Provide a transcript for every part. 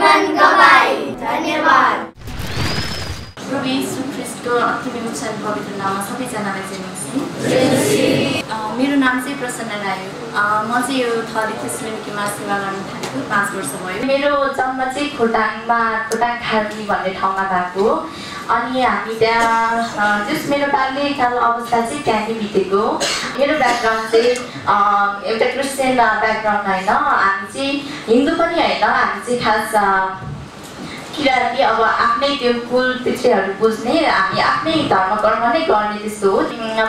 जीवन गवाई। धन्यवाद। प्रभु यीशु ख्रीष्टको अति विमोचन पवित्र नाममा सबैजनालाई जय मसीह। मेरो नाम चाहिँ प्रसन्न राई हो। म चाहिँ यो थरी थेसलोनिकेमा सेवा गर्न थालेको 5 वर्ष भयो। मेरो जन्म चाहिँ खोटाङ खार्ली भन्ने ठाउँमा भएको हो। अनि हामी त्यहाँ जस मेरो बाल्यकाल अवस्था चाहिँ त्यहाँकै बितेको। मेरो ब्याकग्राउन्ड चाहिँ एउटा क्रिस्चियन ब्याकग्राउन्ड होइन, हामी चाहिँ हिन्दू पनि होइन, हामी चाहिँ खास किराँती अब आफ्नै त्यो कुल पितृहरू बुझ्ने, हामी आफ्नै धर्म कर्म नै गर्ने त्यस्तो हो।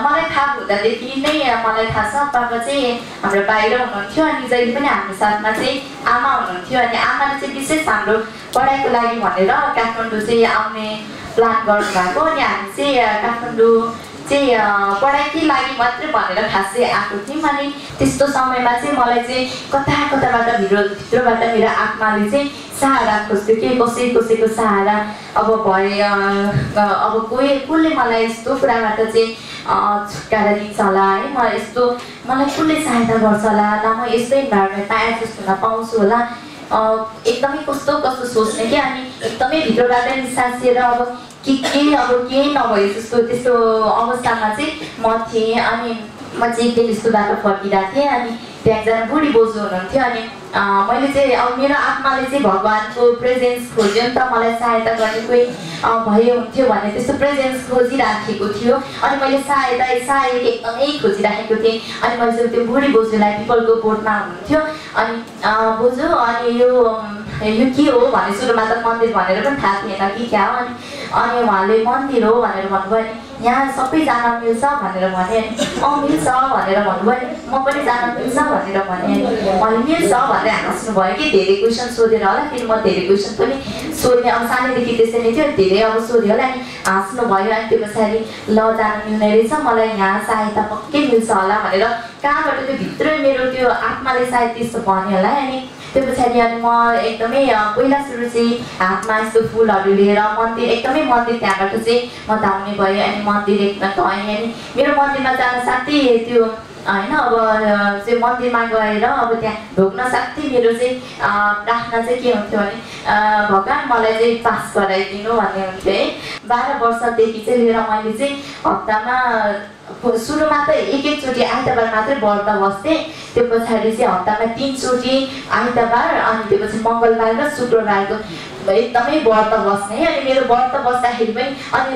मलाई थाहा हुँदादेखि नै मलाई थाहा छ पापा चाहिँ हाम्रो बाहिर हुनुहुन्थ्यो अनि जहिले पनि हाम्रो साथमा चाहिँ आमा हुनुहुन्थ्यो। अनि आमाले चाहिँ विशेष हाम्रो पढाइको लागि भनेर काठमाडौँ चाहिँ आउने प्लान गर्नुभएको। अनि हामी चाहिँ काठमाडौँ चाहिँ पढाइकै लागि मात्रै भनेर खासै आएको थियौँ। अनि त्यस्तो समयमा चाहिँ मलाई चाहिँ कताबाट भित्रबाट मेरो आत्माले चाहिँ सहारा खोज्थ्यो कि कसैको सहारा अब भए अब कसले मलाई यस्तो कुराबाट चाहिँ छुटकारा दिन्छ होला है, म यस्तो मलाई कसले सहायता गर्छ होला, न म यस्तै इन्भाइरोमेन्टमा एडजस्ट हुन पाउँछु होला, एकदमै कस्तो सोच्ने कि। अनि एकदमै भित्रबाट निसासिएर अब केही नभए जस्तो त्यस्तो अवस्थामा चाहिँ म थिएँ। अनि म चाहिँ एक दिन स्कुलबाट फर्किरहेको थिएँ। अनि त्यहाँ एकजना बुढी बोजू हुनुहुन्थ्यो। अनि मैले चाहिँ अब मेरो आत्माले चाहिँ भगवानको प्रेजेन्स खोज्यो नि त, मलाई सहायता गर्ने कोही भयो हुन्थ्यो भने त्यस्तो प्रेजेन्स खोजिराखेको थियो। अनि मैले सहायता एकदमै खोजिराखेको थिएँ। अनि मैले चाहिँ त्यो बुढी बोजूलाई पिपलको बोटमा हुनुहुन्थ्यो। अनि बोजू अनि यो के हो भने सुरुमा त मन्दिर भनेर पनि थाहा थिएन कि क्या हो। अनि उहाँले मन्दिर हो भनेर भन्नुभयो। अनि यहाँ सबैजना मिल्छ भनेर भने, मिल्छ भनेर भन्नुभयो। अनि म पनि जान मिल्छ भनेर भने, मैले मिल्छ भनेर हाँस्नुभयो कि। धेरै क्वेसन सोधेर होला, फेरि म धेरै क्वेसन पनि सोध्ने, अब सानैदेखि त्यसै नै थियो, धेरै अब सोध्यो होला। अनि हाँस्नुभयो। अनि त्यो पछाडि ल जान मिल्ने रहेछ, मलाई यहाँ सहायता पक्कै मिल्छ होला भनेर कहाँबाट त्यो भित्र मेरो त्यो आत्माले सायद त्यस्तो भन्यो होला। अनि त्यो पछाडि अनि म एकदमै पहिला सुरु चाहिँ हातमा यस्तो फुलहरू लिएर एकदमै मन्दिर त्यहाँबाट चाहिँ म धाउने भएँ। अनि मन्दिर एकदम गएँ। अनि मेरो मन्दिरमा जान साथै त्यो होइन अब चाहिँ मन्दिरमा गएर अब त्यहाँ ढोक्न साथै मेरो चाहिँ प्रार्थना चाहिँ के हुन्थ्यो भने भगवान मलाई चाहिँ पास गराइदिनु भन्ने हुन्थ्यो है। 12 वर्षदेखि चाहिँ लिएर मैले चाहिँ हप्तामा सुरुमा त एकचोटि आइतबार मात्रै व्रत बस्थेँ। त्यो पछाडि चाहिँ हप्तामा 3 चोटि आइतबार, अनि त्यो पछि मङ्गलबार र शुक्रबारको एकदमै व्रत बस्ने। अनि मेरो व्रत बस्दाखेरि पनि अनि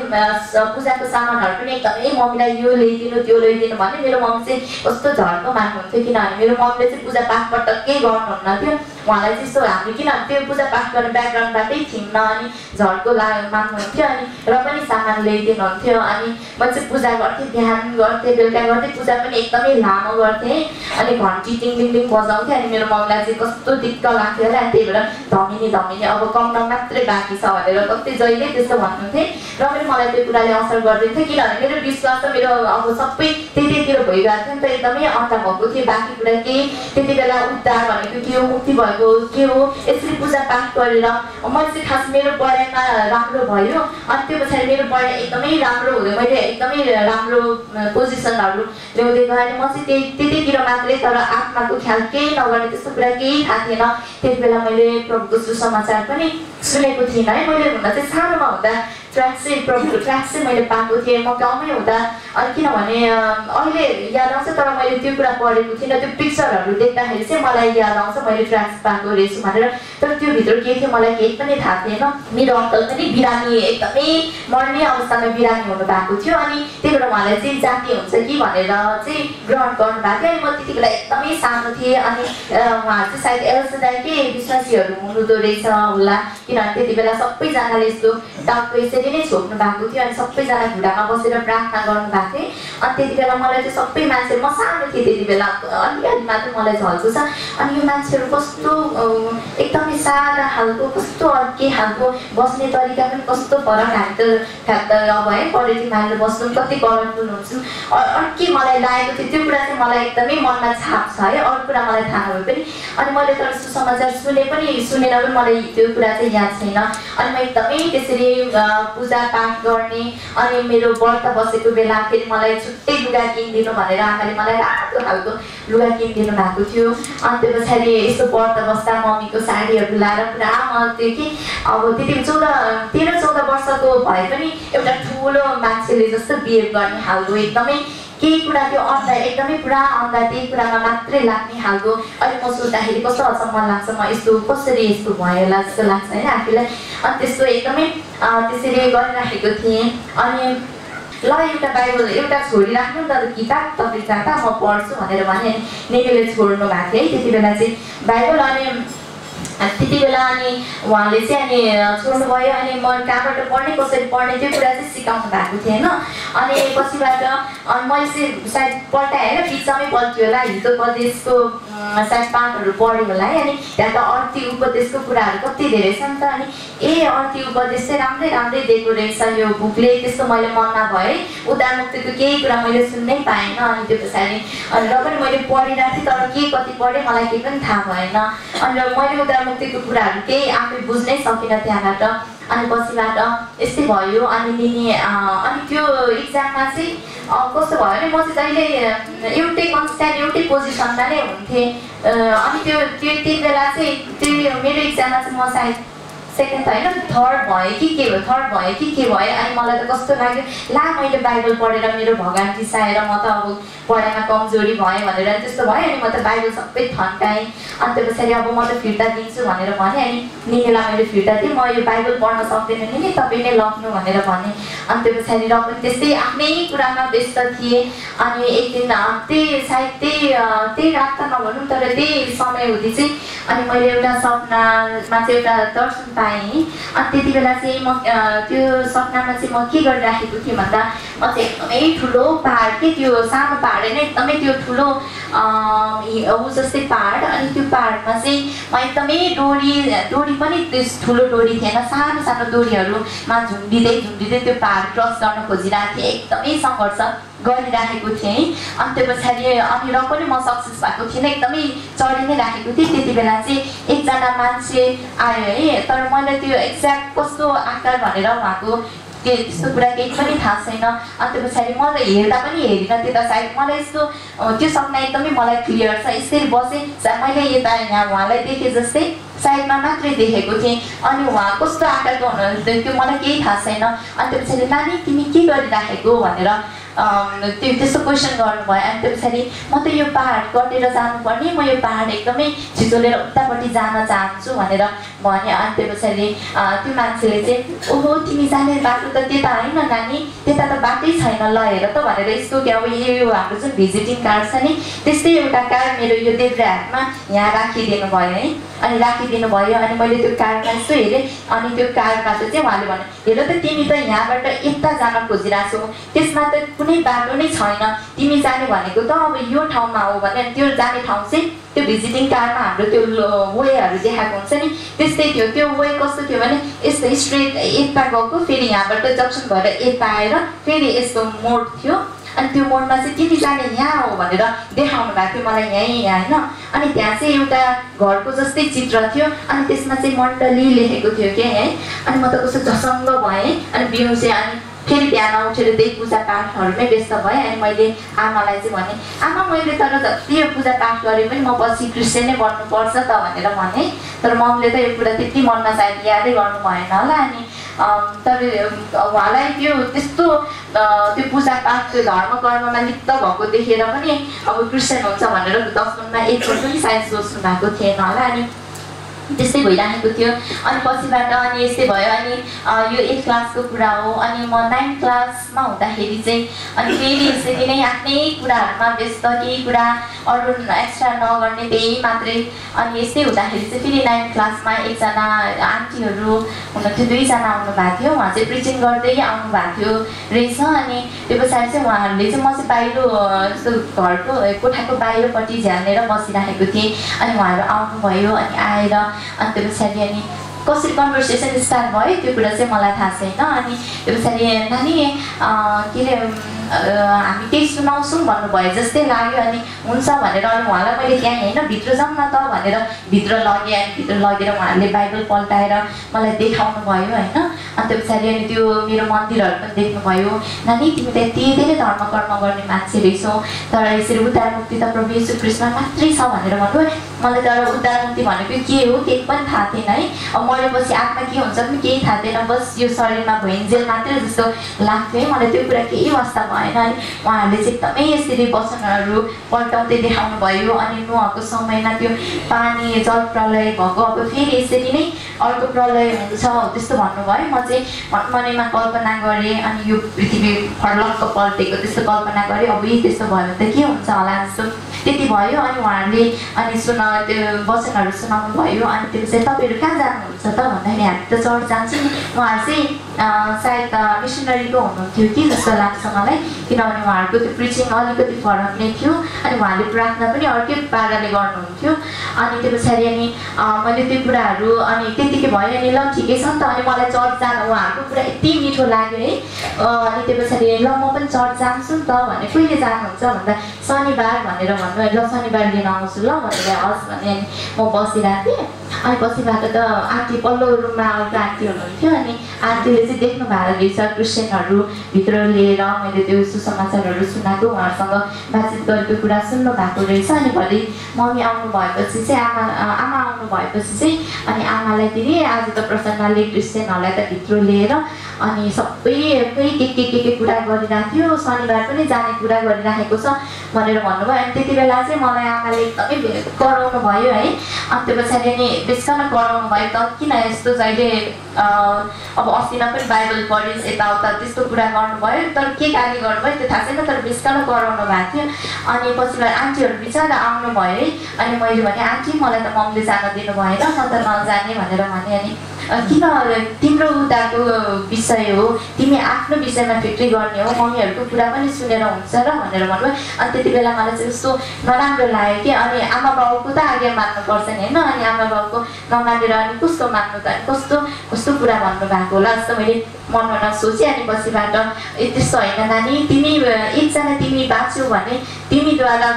पूजाको सामानहरू पनि एकदमै मम्मीलाई यो ल्याइदिनु त्यो ल्याइदिनु भने मेरो मम्मी चाहिँ कस्तो झर्को मान्नुहुन्थ्यो। किनभने मेरो मम्मीले चाहिँ पूजा पाठ पटक्कै गर्नुहुन्न थियो। उहाँलाई चाहिँ यस्तो हामी किन त्यो पूजा पाठ गर्ने ब्याकग्राउन्डबाटै थियौँ न, अनि झर्को मान्नुहुन्थ्यो। अनि र पनि सामान ल्याइदिनुहुन्थ्यो। अनि म चाहिँ पूजा गर्थेँ, बिहान गर्थेँ, बेलुका गर्थेँ, पूजा पनि एकदमै लामो गर्थेँ। अनि घन्टी टिङ टिङ टिङ बजाउँथेँ। अनि मेरो मम्मीलाई चाहिँ कस्तो दिक्क लाग्थ्यो होला। अनि त्यही भएर धमिनी अब कम मात्रै बाँकी छ भनेर कति जहिले त्यस्तो भन्नुहुन्थे। र पनि मलाई त्यो कुराले असर गरिदिन्थ्यो, किनभने मेरो विश्वास त मेरो अब सबै त्यतितिर भइरहेको थियो नि त, एकदमै अन्त भएको थियो। बाँकी कुरा केही त्यति बेला उद्धार भनेको के हो, मुक्ति भएको के हो, यसरी पूजा पाठ गरेर मैले चाहिँ खास मेरो पढाइमा राम्रो भयो। अनि त्यो पछाडि मेरो पढाइ एकदमै राम्रो हुँदै मैले एकदमै राम्रो पोजिसनहरू ल्याउँदै गएँ। म चाहिँ त्यतितिर मात्रै, तर आत्माको ख्याल केही नगर्ने, त्यस्तो कुरा केही थाहा थिएन। त्यति बेला मैले प्रभुको सुसमाचार पनि सुनेको थिइनँ है। मैले हुन चाहिँ सानोमा हुँदा प्रभुको ट्र्याक चाहिँ मैले पाएको थिएँ म गाउँमै हुँदा। अनि किनभने अहिले याद आउँछ, तर मैले त्यो कुरा पढेको थिइनँ। त्यो पिक्चरहरू देख्दाखेरि चाहिँ मलाई याद आउँछ मैले ट्र्याक्स पाएको रहेछु भनेर। तर त्यो भित्र के थियो मलाई केही पनि थाहा थिएन। मेरो अङ्कल पनि बिरामी, एकदमै मर्ने अवस्थामा बिरामी हुनुभएको थियो। अनि त्यही भएर उहाँलाई चाहिँ जाति हुन्छ कि भनेर चाहिँ ग्रहण गर्नुभएको थियो। अनि म त्यति बेला एकदमै सानो थिएँ। अनि उहाँहरू चाहिँ सायद एल्सदाईकै विश्वासीहरू हुनुहुँदो रहेछ होला, किनभने त्यति बेला सबैजनाले यस्तो टाउको यसरी नै छोप्नु भएको थियो। अनि सबैजना घुँडामा बसेर प्रार्थना गर्नुभएको थियो। अनि त्यति बेला मलाई चाहिँ सबै मान्छे, म सानो थिएँ त्यति बेला, अलिअलि मात्र मलाई झल्को छ। अनि यो मान्छेहरू कस्तो एकदमै सादा खालको, कस्तो अर्कै खालको, बस्ने तरिका पनि कस्तो फरक। हामी त अब है पर्यटक मानेर बस्नु कति कलरफुल हुन्छौँ, अर्कै मलाई लागेको थियो। त्यो कुरा चाहिँ मलाई एकदमै मनमा छाप छ है, अरू कुरा मलाई थाहा नभए पनि। अनि मैले तर सुसमाचार सुनेन पनि मलाई त्यो कुरा चाहिँ याद छैन। अनि म एकदमै त्यसरी पूजा पाठ गर्ने, अनि मेरो व्रत बसेको बेला फेरि मलाई छुट्टै लुगा किनिदिनु भनेर आमाले मलाई रातो खालको लुगा किनिदिनु भएको थियो। अनि त्यो पछाडि यस्तो व्रत अवस्था मम्मीको साडीहरू लाएर पुरा म त्यो कि अब त्यति 13-14 वर्षको भए पनि एउटा ठुलो मान्छेले जस्तो बिहेभ गर्ने खालको एकदमै केही कुरा त्यो अन्धा एकदमै पुरा अन्धा त्यही कुरामा मात्रै लाग्ने खालको। अहिले म सोच्दाखेरि कस्तो अचम्म लाग्छ, म यस्तो कसरी यस्तो भयो होला जस्तो लाग्छ होइन आफूलाई। अनि त्यस्तो एकदमै त्यसरी गरिराखेको थिएँ। अनि ल एउटा बाइबल एउटा छोडिराख्नु नि त किताब तपाईँ जाँदा म पढ्छु भनेर भने नेनेले छोड्नु भएको थियो है त्यति बेला चाहिँ बाइबल। अनि त्यति बेला अनि उहाँले चाहिँ अनि छोड्नुभयो। अनि म कहाँबाट पढ्ने कसरी पढ्ने त्यो कुरा चाहिँ सिकाउनु भएको थिएन। अनि पछिबाट मैले चाहिँ सायद पल्टाएँ होइन, बिचमै पल्ट्यो होला, हितोपदेशको सायद पाठहरू पढ्यो होला है। अनि त्यहाँ त अर्थी उपदेशको कुराहरू कति धेरै छ नि त। अनि अर्थी उपदेश चाहिँ राम्रै राम्रै दिएको रहेछ यो बुकले, त्यस्तो मैले मनमा भयो है। उद्धारमुक्तिको केही कुरा मैले सुन्नै पाएन। अनि त्यो पछाडि र पनि मैले पढिरहेको थिएँ, तर के कति पढेँ मलाई केही पनि थाहा भएन। अनि मैले उद्धारमुक्तिको कुराहरू केही आफै बुझ्नै सकिनँ त्यहाँबाट। अनि पछिबाट यस्तै भयो। अनि अनि त्यो इक्जाममा चाहिँ कस्तो भयो भने म चाहिँ जहिले एउटै कन्सट्यान्ट एउटै पोजिसनमा नै हुन्थेँ। अनि त्यो त्यति बेला चाहिँ त्यो मेरो इक्जाममा चाहिँ म सायद सेकेन्ड होइन थर्ड भएँ कि के भयो, थर्ड भएँ कि के भयो। अनि मलाई त कस्तो लाग्यो, ला मैले बाइबल पढेर मेरो भगवान रिसाएर म त अब पढाइमा कमजोरी भएँ भनेर त्यस्तो भयो। अनि म त बाइबल सबै थन्काएँ। अनि त्यो पछाडि अब म त फिर्ता दिन्छु भनेर भने। अनि निनेलाई मैले फिर्ता दिएँ, म यो बाइबल पढ्न सक्दैन नि तपाईँ नै लग्नु भनेर भने। अनि त्यो पछाडि र पनि त्यस्तै आफ्नै कुरामा व्यस्त थिएँ। अनि एक दिन सायद त्यही रात त नभनौँ तर त्यही समय हुँदै चाहिँ अनि मैले एउटा सपनामा चाहिँ एउटा दर्शन पाएँ। अनि त्यति बेला चाहिँ म त्यो सपनामा चाहिँ म के गरिराखेको थिएँ भन्दा म चाहिँ एकदमै ठुलो पहाड के त्यो सानो पहाड होइन एकदमै त्यो ठुलो ऊ जस्तै पहाड। अनि त्यो पहाडमा चाहिँ म एकदमै डोरी पनि त्यस ठुलो डोरी थिएन, सानो सानो डोरीहरूमा झुन्डिँदै त्यो पहाड क्रस गर्न खोजिरहेको थिएँ, एकदमै सङ्घर्ष गरिराखेको थिएँ। अनि त्यो पछाडि अनि र पनि म सक्सेस भएको थिइनँ, एकदमै चढि नै राखेको थिएँ। त्यति बेला चाहिँ एकजना मान्छे आयो है, तर मलाई त्यो एक्ज्याक्ट कस्तो आकार भनेर उहाँको त्यस्तो कुरा केही पनि थाहा छैन। अनि त्यो पछाडि म त हेर्दा पनि हेरिनँ त्यता सायद मलाई यस्तो त्यो सपना एकदमै मलाई क्लियर छ। यसरी बसेँ मैले यता यहाँ उहाँलाई देखेँ जस्तै साइडमा मात्रै देखेको थिएँ। अनि उहाँ कस्तो आकारको हुनुहुन्थ्यो त्यो मलाई केही थाहा छैन। अनि त्यो पछाडि नानी तिमी के गरिराखेको भनेर त्यस्तो क्वेसन गर्नुभयो। अनि त्यो पछाडि म त यो पहाड कटेर जानुपर्ने, म यो पहाड एकदमै छिचोलेर उतापट्टि जान चाहन्छु भनेर भने। अनि त्यो पछाडि त्यो मान्छेले चाहिँ ओहो तिमी जाने बाटो त त्यता होइन नानी, त्यता त बाटै छैन, ल हेर त भनेर यस्तो कि अब यो हाम्रो जुन भिजिटिङ कार्ड छ नि त्यस्तै एउटा कार्ड मेरो यो देब्रे हातमा यहाँ राखिदिनु भयो है। अनि राखिदिनु भयो। अनि मैले त्यो कार्डमा यसो हेरेँ। अनि त्यो कार्डबाट चाहिँ उहाँले भन्यो हेर त तिमी त यहाँबाट यता जान खोजिरहेको छौ, त्यसमा त कुनै बाटो नै छैन, तिमी जाने भनेको त अब यो ठाउँमा हो भने त्यो जाने ठाउँ चाहिँ त्यो भिजिटिङ कार्डमा हाम्रो त्यो वेहरू देखाएको हुन्छ नि त्यस्तै थियो। त्यो वे कस्तो थियो भने यस्तो स्ट्रेट यता गएको फेरि यहाँबाट जक्सन भएर यता आएर फेरि यस्तो मोड थियो। अनि त्यो मोडमा चाहिँ तिमी जाने यहाँ हो भनेर देखाउनु भएको थियो मलाई यहीँ होइन। अनि त्यहाँ चाहिँ एउटा घरको जस्तै चित्र थियो। अनि त्यसमा चाहिँ मण्डली लेखेको थियो क्या है। अनि म त कस्तो झसङ्ग भएँ। अनि बिउसे अनि फेरि बिहान उठेर त्यही पूजापाठहरूमै व्यस्त भएँ। अनि मैले आमालाई चाहिँ भनेँ आमा मैले तर जति यो पूजापाठ गरेँ पनि म पछि क्रिस्चियन नै बन्नुपर्छ त भनेर भने। तर मम्मीले त यो कुरा त्यति मनमा सायद यादै गर्नु भएन होला। अनि तर उहाँलाई त्यो त्यस्तो त्यो पूजापाठ त्यो धर्म कर्ममा लिप्त भएको देखेर पनि अब क्रिस्चियन हुन्छ भनेर 10 मिनटमा एकपल्ट पनि सायद सोच्नु भएको थिएन होला। अनि त्यस्तै भइरहेको थियो। अनि पछिबाट अनि यस्तै भयो। अनि यो 8 क्लासको कुरा हो। अनि म 9 क्लासमा हुँदाखेरि चाहिँ अनि फेरि यसरी नै आफ्नै कुराहरूमा व्यस्त, केही कुरा अरू एक्स्ट्रा नगर्ने त्यही मात्रै। अनि यस्तै हुँदाखेरि चाहिँ फेरि 9 क्लासमा एकजना आन्टीहरू हुनुहुन्थ्यो, 2 जना आउनुभएको थियो। उहाँ चाहिँ प्रिचिङ गर्दै आउनुभएको थियो रहेछ। अनि त्यो पछाडि चाहिँ उहाँहरूले चाहिँ म चाहिँ बाहिर यस्तो घरको कोठाको बाहिरपट्टि झ्यालेर बसिरहेको थिएँ। अनि उहाँहरू आउनुभयो। अनि आएर अनि त्यो पछाडि अनि कसरी कन्भर्सेसन स्टार्ट भयो त्यो कुरा चाहिँ मलाई थाहा छैन। अनि त्यो पछाडि नानी के अरे हामी केही सुनाउँछौँ भन्नुभयो जस्तै लाग्यो। अनि हुन्छ भनेर अनि उहाँलाई मैले त्यहाँ होइन भित्र जाउँ न त भनेर भित्र लगेँ। अनि भित्र लगेर उहाँहरूले बाइबल पल्टाएर मलाई देखाउनु भयो होइन। अनि त्यो पछाडि अनि त्यो मेरो मन्दिरहरू पनि देख्नुभयो। नानी तिमी त यति धेरै धर्म कर्म गर्ने मान्छे रहेछौ, तर यसरी उद्धार मुक्ति त प्रभु येशू ख्रीष्टमा मात्रै छ भनेर भन्नुभयो। मलाई तर उद्धार मुक्ति भनेको के हो केही पनि थाहा थिएन है। अब मरेपछि आत्मा के हुन्छ पनि केही थाहा थिएन, बस यो शरीरमा भइन्जेल मात्रै जस्तो लाग्थ्यो है। मलाई त्यो कुरा केही वास्ता भएन। अनि उहाँहरूले चाहिँ एकदमै यसरी वचनहरू पल्टाउँदै देखाउनु भयो। अनि नुहको समयमा त्यो पानी जल प्रलय भएको, अब फेरि यसरी नै अर्को प्रलय हुन्छ त्यस्तो भन्नुभयो। म चाहिँ मनमनैमा कल्पना गरेँ, अनि यो पृथ्वी फर्लक्क पल्टेको त्यस्तो कल्पना गरेँ। अब यही त्यस्तो भयो भने त के हुन्छ होला जस्तो त्यति भयो। अनि उहाँहरूले अनि त्यो वचनहरू सुनाउनु भयो। अनि त्यो चाहिँ तपाईँहरू कहाँ जानुहुन्छ त भन्दाखेरि हामी त चर्च जान्छौँ नि। उहाँहरू चाहिँ सायद मिसनरीको हुनुहुन्थ्यो कि जस्तो लाग्छ मलाई, किनभने उहाँहरूको त्यो प्रिचिङ अलिकति फरक नै थियो। अनि उहाँले प्रार्थना पनि अर्कै पाराले गर्नुहुन्थ्यो। अनि त्यो पछाडि अनि मैले त्यो कुराहरू अनि त्यतिकै भयो। अनि ल ठिकै छ नि त, अनि मलाई चर्च जानु उहाँहरूको कुरा यति मिठो लाग्यो है। अनि त्यो पछाडि ल म पनि चर्च जान्छु नि त भने, कहिले जानुहुन्छ भन्दा शनिबार भनेर भन्नुभयो। ल शनिबार लिन आउँछु ल भनेर हस् भने अनि म बसिरहेको थिएँ। अनि पछिबाट त आन्टी पल्लो रुममा अर्को आन्टी हुनुहुन्थ्यो। अनि आन्टीले चाहिँ देख्नु भएको रहेछ क्रिस्चियनहरू भित्र लिएर मैले त्यो सुसमाचारहरू सुनाएको, उहाँहरूसँग बातचित गरेको कुरा सुन्नु भएको रहेछ। अनि भोलि मम्मी आउनु भएपछि चाहिँ आमा आउनु भएपछि चाहिँ अनि आमालाई दिने आज त प्रसन्नले क्रिस्चियनहरूलाई त भित्र लिएर अनि सबै के कुरा गरिरहेको थियो, शनिबार पनि जाने कुरा गरिराखेको छ भनेर भन्नुभयो। अनि त्यति बेला चाहिँ मलाई आमाले एकदमै कराउनु भयो है। अनि त्यो पछाडि अनि बेसकन कराउनु भयो त किन यस्तो जहिले अब अस्तिमा पनि बाइबल पढिस् यताउता त्यस्तो कुरा गर्नुभयो, तर के गाली गर्नुभयो त्यो थाहा छैन, तर बेसकन कराउनु भएको थियो। अनि पछिबाट आन्टीहरू बिचरा आउनु भयो है। अनि मैले भने आन्टी मलाई त मम्मीले जान दिनु भएन, म त नजाने भनेर भने। अनि किन तिम्रो उताको विषय हो, तिमी आफ्नो विषयमा फिक्री गर्ने हो, मम्मीहरूको कुरा पनि सुनेर हुन्छ र भनेर भन्नुभयो। अनि त्यति बेला मलाई चाहिँ कस्तो नराम्रो लाग्यो कि अनि आमा बाउको त आज्ञा मान्नुपर्छ नि होइन। अनि आमा बाउको नमानेर अनि कसको मान्नु त, कस्तो कस्तो कुरा भन्नुभएको होला जस्तो मैले मनमा सोचेँ। अनि पछिबाट त्यस्तो होइन नानी, तिमी एकजना तिमी बाँच्यौ भने तिमीद्वारा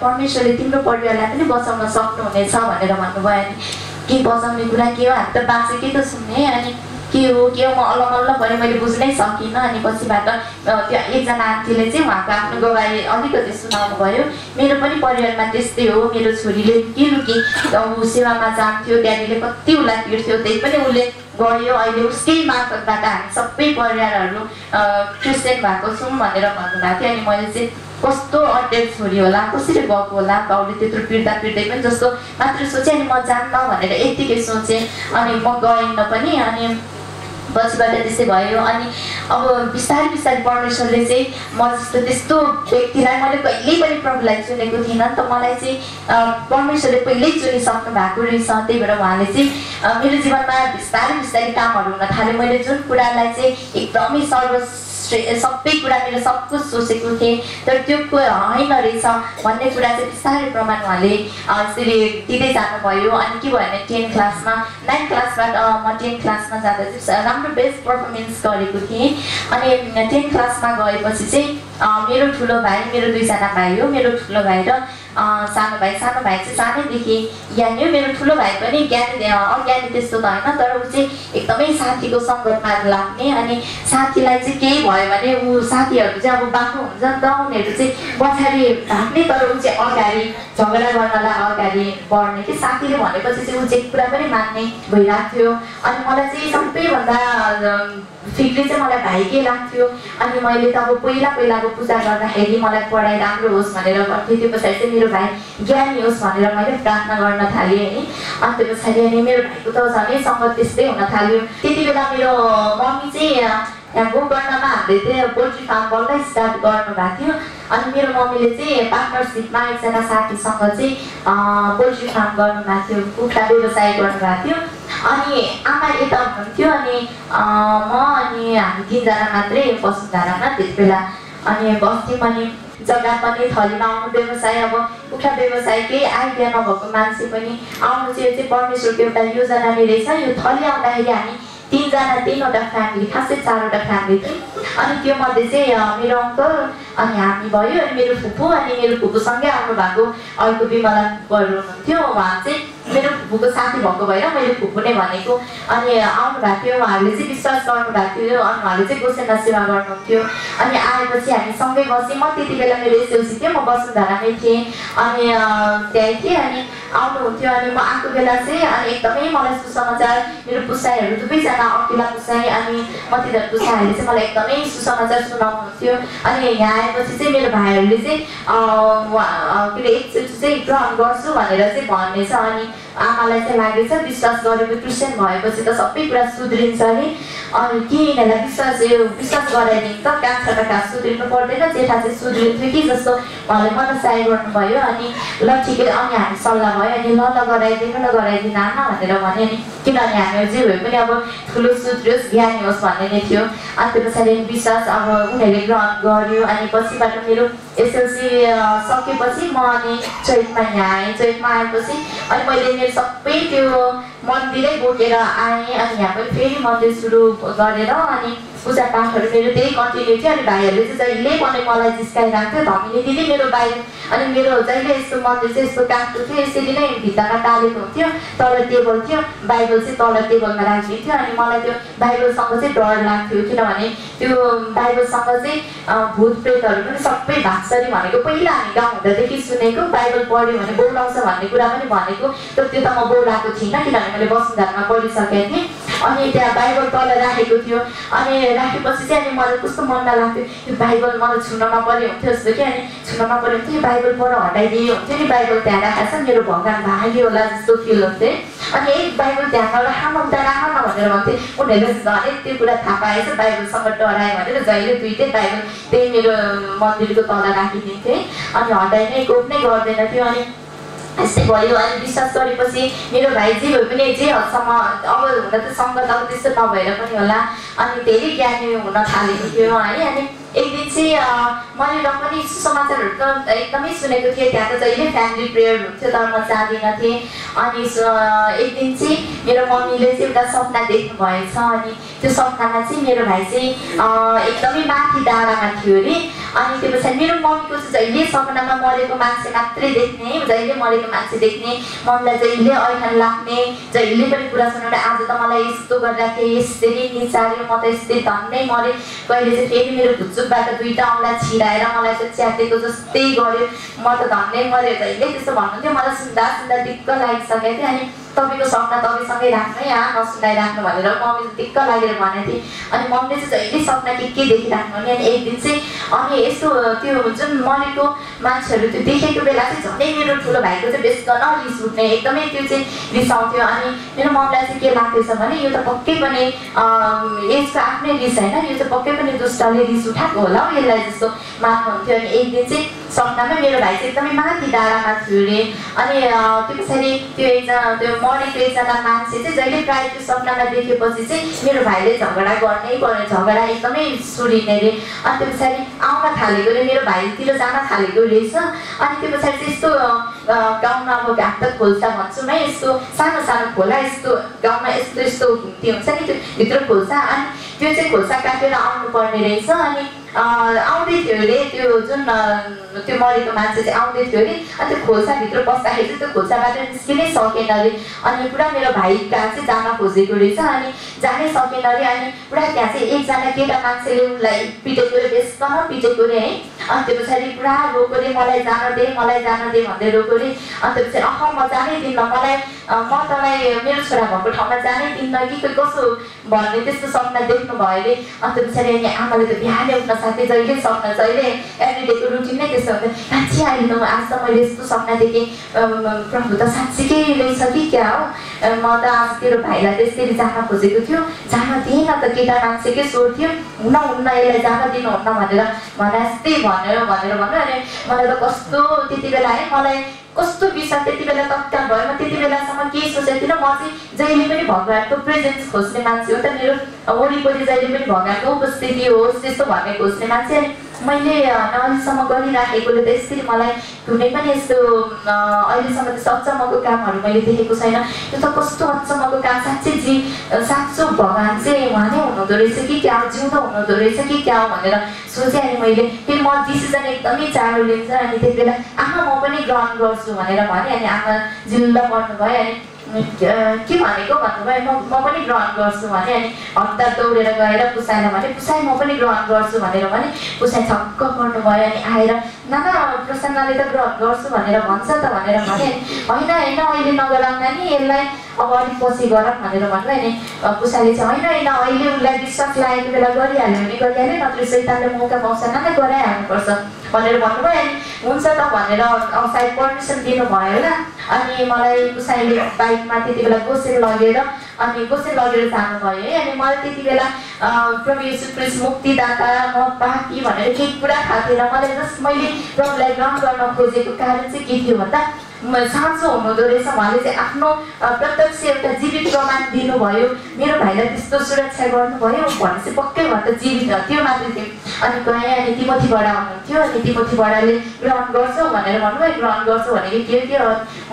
परमेश्वरले तिम्रो परिवारलाई पनि बचाउन सक्नुहुनेछ भनेर भन्नुभयो। अनि के बचाउने कुरा के हो, हामी त बाँचेकै त सुन्ने। अनि के हो म अलमल्ल पऱ्यो, मैले बुझ्नै सकिनँ। अनि पछिबाट त्यो एकजना आन्टीले चाहिँ उहाँको आफ्नो गवाई अलिकति सुनाउनु भयो। मेरो पनि परिवारमा त्यस्तै हो, मेरो छोरीले लुकी ऊ सेवामा जान्थ्यो, ड्याडीले कति उसलाई पिर्थ्यो, त्यही पनि उसले गयो, अहिले उसकै मार्फतबाट हामी सबै परिवारहरू क्रिस्चियन भएको छौँ भनेर भन्नुभएको थियो। अनि मैले चाहिँ कस्तो अटेक छोरी होला, कसरी गएको होला, बाउले त्यत्रो पिर्दा पिर्दै पनि जस्तो मात्र सोचेँ। अनि म जान्न भनेर यत्तिकै सोचेँ। अनि म गइनँ पनि। अनि पछिबाट त्यस्तै भयो। अनि अब बिस्तारै बिस्तारै परमेश्वरले चाहिँ म जस्तो त्यस्तो व्यक्तिलाई मैले कहिल्यै पनि प्रभुलाई चुनेको थिइनँ नि त, मलाई चाहिँ परमेश्वरले पहिल्यै चुनिसक्नु भएको रहेछ। त्यही भएर उहाँले चाहिँ मेरो जीवनमा बिस्तारै बिस्तारै कामहरू हुन थाल्यो। मैले जुन कुरालाई चाहिँ एकदमै सबै कुरा मेरो सब कुछ सोचेको थिएँ, तर त्यो होइन रहेछ भन्ने कुरा चाहिँ बिस्तारै प्रमाण उहाँले यसरी दिँदै जानुभयो। अनि के भयो भने 10 क्लासमा 9 क्लासबाट म 10 क्लासमा जाँदा चाहिँ राम्रो बेस्ट पर्फर्मेन्स गरेको थिएँ। अनि 10 क्लासमा गएपछि चाहिँ मेरो ठुलो भाइ, मेरो 2जना भाइ हो, मेरो ठुलो भाइ र सानो भाइ चाहिँ सानैदेखि ज्ञानी हो। मेरो ठुलो भाइ पनि अज्ञानी त्यस्तो त होइन, तर ऊ चाहिँ एकदमै साथीको सङ्गतमा लाग्ने। अनि साथीलाई चाहिँ केही भयो भने ऊ साथीहरू चाहिँ अब बाटो हुन्छ नि त, उनीहरू चाहिँ पछाडि भाग्ने, तर ऊ चाहिँ अगाडि झगडा गर्नलाई अगाडि बढ्ने कि साथीले भनेपछि चाहिँ ऊ चाहिँ कुरा पनि मान्ने भइरहेको थियो। अनि मलाई चाहिँ सबैभन्दा फिक्री चाहिँ मलाई भाइकै लाग्थ्यो। अनि मैले त अब पहिलाको पूजा गर्दाखेरि मलाई पढाइ राम्रो होस् भनेर गर्थेँ। त्यो पछाडि चाहिँ मेरो भाइ ज्ञानी होस् भनेर मैले प्रार्थना गर्न थालेँ है। अनि त्यो पछाडि अनि मेरो भाइको त झनै सङ्गत त्यस्तै हुन थाल्यो। त्यति बेला मेरो मम्मी चाहिँ यहाँ गोकर्णमा हामीले चाहिँ पोल्ट्री फार्म बल्लै स्टार्ट गर्नुभएको थियो। अनि मेरो मम्मीले चाहिँ पार्टनरसिपमा एकजना साथीसँग चाहिँ पोल्ट्री फार्म गर्नुभएको थियो, कुखुरा व्यवसाय गर्नुभएको थियो। अनि आमा यता हुनुहुन्थ्यो, अनि म अनि हामी 3जना मात्रै वसुन्धरामा त्यति बेला अनि बस्थ्यौँ। अनि जग्गा पनि थलीमा आउनु व्यवसाय, अब कुखुरा व्यवसायकै आइडिया नभएको मान्छे पनि आउनु चाहिँ परमेश्वरको एउटा योजना नै रहेछ। यो थली आउँदाखेरि हामी 3वटा फ्यामिली, खासै 4वटा फ्यामिली थियो। अनि त्यो मध्ये चाहिँ मेरो अङ्कल अनि हामी भयो, अनि मेरो फुपू, अनि मेरो फुपूसँगै आउनु भएको अर्को विमला फुपूहरू हुनुहुन्थ्यो। उहाँ चाहिँ मेरो फुपूको साथी भएको भएर मैले फुपू नै भनेको। अनि आउनु भएको थियो, उहाँहरूले चाहिँ विश्वास गर्नु भएको थियो अनि उहाँले चाहिँ गोसेना सेवा गर्नुहुन्थ्यो। अनि आएपछि हामी सँगै बसेँ। म त्यति बेला मेरो एसएलसी थियो, म वसुन्धरामै थिएँ अनि त्यहीँ थिएँ। अनि आउनुहुन्थ्यो अनि म आएको बेला चाहिँ अनि एकदमै मलाई सुसमाचार, मेरो पुसाइहरू दुवैजना अकिला पुसाइ अनि मतिधर पुसाइहरूले चाहिँ मलाई एकदमै सुसमाचार सुनाउनुहुन्थ्यो। अनि यहाँ आएपछि चाहिँ मेरो भाइहरूले चाहिँ के अरे एकचोटि चाहिँ ग्रहण गर्छु भनेर चाहिँ भन्नेछ। अनि आमालाई चाहिँ लागेछ विश्वास गरेको क्रिस्चियन भएपछि त सबै कुरा सुध्रिन्छ नि। अनि के यिनीहरूलाई विश्वास गराइदिनु त कान्छा त खास सुध्रिनु पर्दैन, जेठा चाहिँ सुध्रिन्थ्यो कि जस्तो उहाँले मनसाय गर्नुभयो। अनि ल ठिकै, अनि हामी सल्लाह भयो अनि ल गराइदिनु आमा भनेर भने। अनि किनभने हामी जे भए पनि अब ठुलो सुध्रियोस् ज्ञानी होस् भन्ने नै थियो। अनि त्यो पछाडि विश्वास अब उनीहरूले ग्रहण गर्यो। अनि पछिबाट मेरो एसएलसी सकेपछि म अनि चैतमा यहाँ आएँ। चैतमा आएपछि अनि मैले मेरो सबै त्यो मन्दिरै बोकेर आएँ। अनि यहाँ पनि फेरि मन्दिर सुरु गरेर अनि पूजा पाठहरू मेरो त्यही कन्टिन्यू थियो। अनि भाइहरूले चाहिँ जहिले पनि मलाई जिस्काइरहेको थियो, धमिनी दिदी मेरो भाइ। अनि मेरो जहिले यस्तो मन्दिर चाहिँ यस्तो काठको थियो, यसरी नै भित्तामा टालेको हुन्थ्यो, तल टेबल थियो, बाइबल चाहिँ तल टेबलमा राखिदिन्थ्यो। अनि मलाई त्यो बाइबलसँग चाहिँ डर लाग्थ्यो, किनभने त्यो बाइबलसँग चाहिँ भूत प्रेतहरू पनि सबै भाग्छरी भनेको पहिला हामी गाउँ हुँदादेखि सुनेको। बाइबल पढ्यो भने बोलाउँछ भन्ने कुरा पनि भनेको, त्यो त म बोलाएको थिइनँ किनभने मैले वसुन्धरामा पढिसकेको थिएँ। अनि त्यहाँ बाइबल तल राखेको थियो। अनि राखेपछि चाहिँ अनि मलाई कस्तो मन नलाग्थ्यो, यो बाइबल मलाई छुन नपर्ने हुन्थ्यो जस्तो कि। अनि छुन नपर्ने हुन्थ्यो, यो बाइबल पर हटाइदियो हुन्थ्यो नि, बाइबल त्यहाँ राखेको छ मेरो भगवान भाग्यो होला जस्तो फिल हुन्थ्यो। अनि एक बाइबल त्यहाँ राख न भनेर भन्थेँ। उनीहरूले झन् त्यो कुरा थाहा पाएछ, बाइबलसँग डरायो भनेर जहिले दुइटै बाइबल त्यही मेरो मन्दिरको तल राखिदिन्थेँ। अनि हटाइ नै गोप नै गर्दैन थियो। अनि यस्तै भयो। अनि विश्वास गरेपछि मेरो भाइ जे भए पनि जे हदसम्म अब हुन त सङ्गत अब त्यस्तो नभएर पनि होला अनि धेरै ज्ञानी हुन थालेको थियो है। अनि एक दिन चाहिँ मैले र पनि सुसमाचारहरू त एकदमै सुनेको थिएँ, त्यहाँ त जहिले फ्यामिली प्रेयर हुन्थ्यो तर म जाँदिनँ थिएँ। अनि एक दिन चाहिँ मेरो मम्मीले चाहिँ एउटा सपना देख्नु भएछ। अनि त्यो सपनामा चाहिँ मेरो भाइ चाहिँ एकदमै माथि डाँडामा थियो अरे। अनि त्यो पछाडि मेरो मम्मीको चाहिँ जहिले सपनामा मरेको मान्छे मात्रै देख्ने, जहिले मरेको मान्छे देख्ने, मम्मीलाई जहिले ऐठन लाग्ने, जहिले पनि कुरा सुनाउने, आज त मलाई यस्तो गरिराखेँ, यसरी निचार्यो, म त यस्तै धन्नै मरेँ, कहिले चाहिँ फेरि मेरो भुच्चुकबाट दुईवटा औँला छिराएर मलाई चाहिँ च्यातेको जस्तै गर्यो, म त धन्नै मऱ्यो, जहिले त्यस्तो भन्नुहुन्थ्यो। मलाई सुन्दा दिक्क लागिसकेको थियो। अनि तपाईँको सपना तपाईँसँगै राख्नु है, यहाँ नसुनाइराख्नु भनेर मम्मीले दिक्क लागेर भनेको थिएँ। अनि मम्मीले चाहिँ जहिले सपना के देखिराख्नु भने। अनि एक दिन चाहिँ अनि यस्तो त्यो जुन मरेको मान्छेहरू त्यो देखेको बेला चाहिँ झन् मेरो ठुलो भाइको चाहिँ बेसकन रिस उठ्ने, एकदमै त्यो चाहिँ रिसाउँथ्यो। अनि मेरो मम्मीलाई चाहिँ के लाग्दैछ भने यो त पक्कै पनि यसको आफ्नै रिस होइन, यो चाहिँ पक्कै पनि दुष्टले रिस उठाएको होला हौ यसलाई जस्तो मान्नुहुन्थ्यो। अनि एक दिन चाहिँ सपनामा मेरो भाइ चाहिँ एकदमै माथि डाँडामा थियो अरे। अनि त्यो पछाडि त्यो मरेको एकजना मान्छे चाहिँ जहिले प्रायः त्यो सपनामा देखेपछि चाहिँ मेरो भाइले झगडा गर्नै पर्ने, झगडा एकदमै सुरिने अरे। अनि त्यो पछाडि आउन थालेको अरे, मेरो भाइतिर जान थालेको रहेछ। अनि त्यो पछाडि चाहिँ यस्तो गाउँमा अब घाट त खोल्सा भन्छौँ है, यस्तो सानो सानो खोला, यस्तो गाउँमा यस्तो यस्तो घुम्ती हुन्छ नि त्यो भित्र खोल्सा। अनि त्यो चाहिँ खोल्सा काटेर आउनु पर्ने रहेछ। अनि आउँदै थियो अरे त्यो जुन त्यो मरेको मान्छे चाहिँ आउँदै थियो अरे। अनि त्यो खोल्साभित्र पस्दाखेरि चाहिँ त्यो खोल्साबाट निस्किनै सकेन अरे। अनि पुरा मेरो भाइ कहाँ चाहिँ जान खोजेको रहेछ, अनि जानै सकेन अरे। अनि पुरा त्यहाँ चाहिँ एकजना केटा मान्छेले उसलाई पिटेको अरे, बेसकन पिटेको अरे है। अनि त्यो पछाडि पुरा रोको अरे, मलाई जान दे भन्दै रोको अरे। अनि त्यो पछाडि म जानै दिन्न, म तँलाई मेरो छोरा भएको ठाउँमा जानै दिन्न कि कसो भन्ने त्यस्तो सपना देख्नु भयो अरे। अनि त्यो पछाडि अनि आमाले त बिहानै उठ्न साथै जहिले सपना जहिले एभ्रिडेको रुटिन नै त्यस्तो हुन्थ्यो। साँच्ची अहिले आज त मैले यस्तो सपना देखेँ, प्रभु त साँच्चीकै रहेछ कि क्या हो, म त आज तेरो भाइलाई त्यसरी जान खोजेको थियो, जान दिएन त, केटा मान्छेकै स्वर थियो, हुन्न यसलाई जान दिनुहुन्न भनेर यस्तै भनेर भन्नु। अनि मलाई त कस्तो त्यति बेला है, मलाई कस्तो विश्वास त्यति बेला तत्काल भयो। म त्यति बेलासम्म के सोचेको थिइनँ, म चाहिँ जहिले पनि भगवान्को प्रेजेन्स खोज्ने मान्छे हो त, मेरो वरिपरि जहिले पनि भगवान्को उपस्थिति होस् त्यस्तो भन्ने खोज्ने मान्छे। अनि मैले अहिलेसम्म गरिराखेकोले त यसरी मलाई कुनै पनि यस्तो अहिलेसम्म त्यस्तो अचम्मको कामहरू मैले देखेको छैन। त्यो त कस्तो अचम्मको काम, साँचो भगवान् चाहिँ उहाँ नै हुनुहुँदो रहेछ कि क्या हो, जिउँदो हुनुहुँदो रहेछ कि क्या हो भनेर सोचेँ। अनि मैले फेरि म डिसिजन एकदमै चाँडो लिन्छ। अनि त्यति बेला आमा म पनि ग्रहण गर्छु भनेर भने। अनि आमा जिल्ल पर्नुभयो। अनि के भनेको भन्नुभयो म पनि ग्रहण गर्छु भने अनि हप्ता दौडेर गएर पुसाइलाई भने पुसाइ म पनि ग्रहण गर्छु भनेर भने पुसाइ छक्क पर्नुभयो अनि आएर नाना प्रसन्नले त ग्रहण गर्छु भनेर भन्छ त भनेर भने होइन होइन अहिले नगराउँदा नि यसलाई अब अलिक पछि गर भनेर भन्नुभयो अनि पुसाइले चाहिँ होइन होइन अहिले उसलाई विश्वास लागेको बेला गरिहाल्यो भने गरिहाल्यो नत्र शैतानले मौका पाउँछ नै गराइहाल्नुपर्छ भनेर भन्नुभयो अनि हुन्छ त भनेर सायद पर्मिसन दिनुभयो होला अनि मलाई पुसाइले बाइकमा त्यति बेला गोसेर लगेर जानुभयो है अनि मलाई त्यति बेला प्रभु येशू ख्रीष्ट मुक्तिदाता म पापी भनेर केही कुरा थाहा थिएन मलाई जस्ट मैले प्रभुलाई ग्रहण गर्न खोजेको कारण चाहिँ के थियो भन्दा साँचो हुनुहुँदो रहेछ उहाँले चाहिँ आफ्नो प्रत्यक्ष एउटा जीवित प्रमाण दिनुभयो मेरो भाइलाई त्यस्तो सुरक्षा गर्नुभयो भनेपछि पक्कै भन्दा जीवित त्यो मात्रै थियो अनि गएँ अनि तिमोथी बडा हुनुहुन्थ्यो अनि तिमोथी बडाले ग्रहण गर्छौ भनेर भन्नुभयो ग्रहण गर्छु भनेको के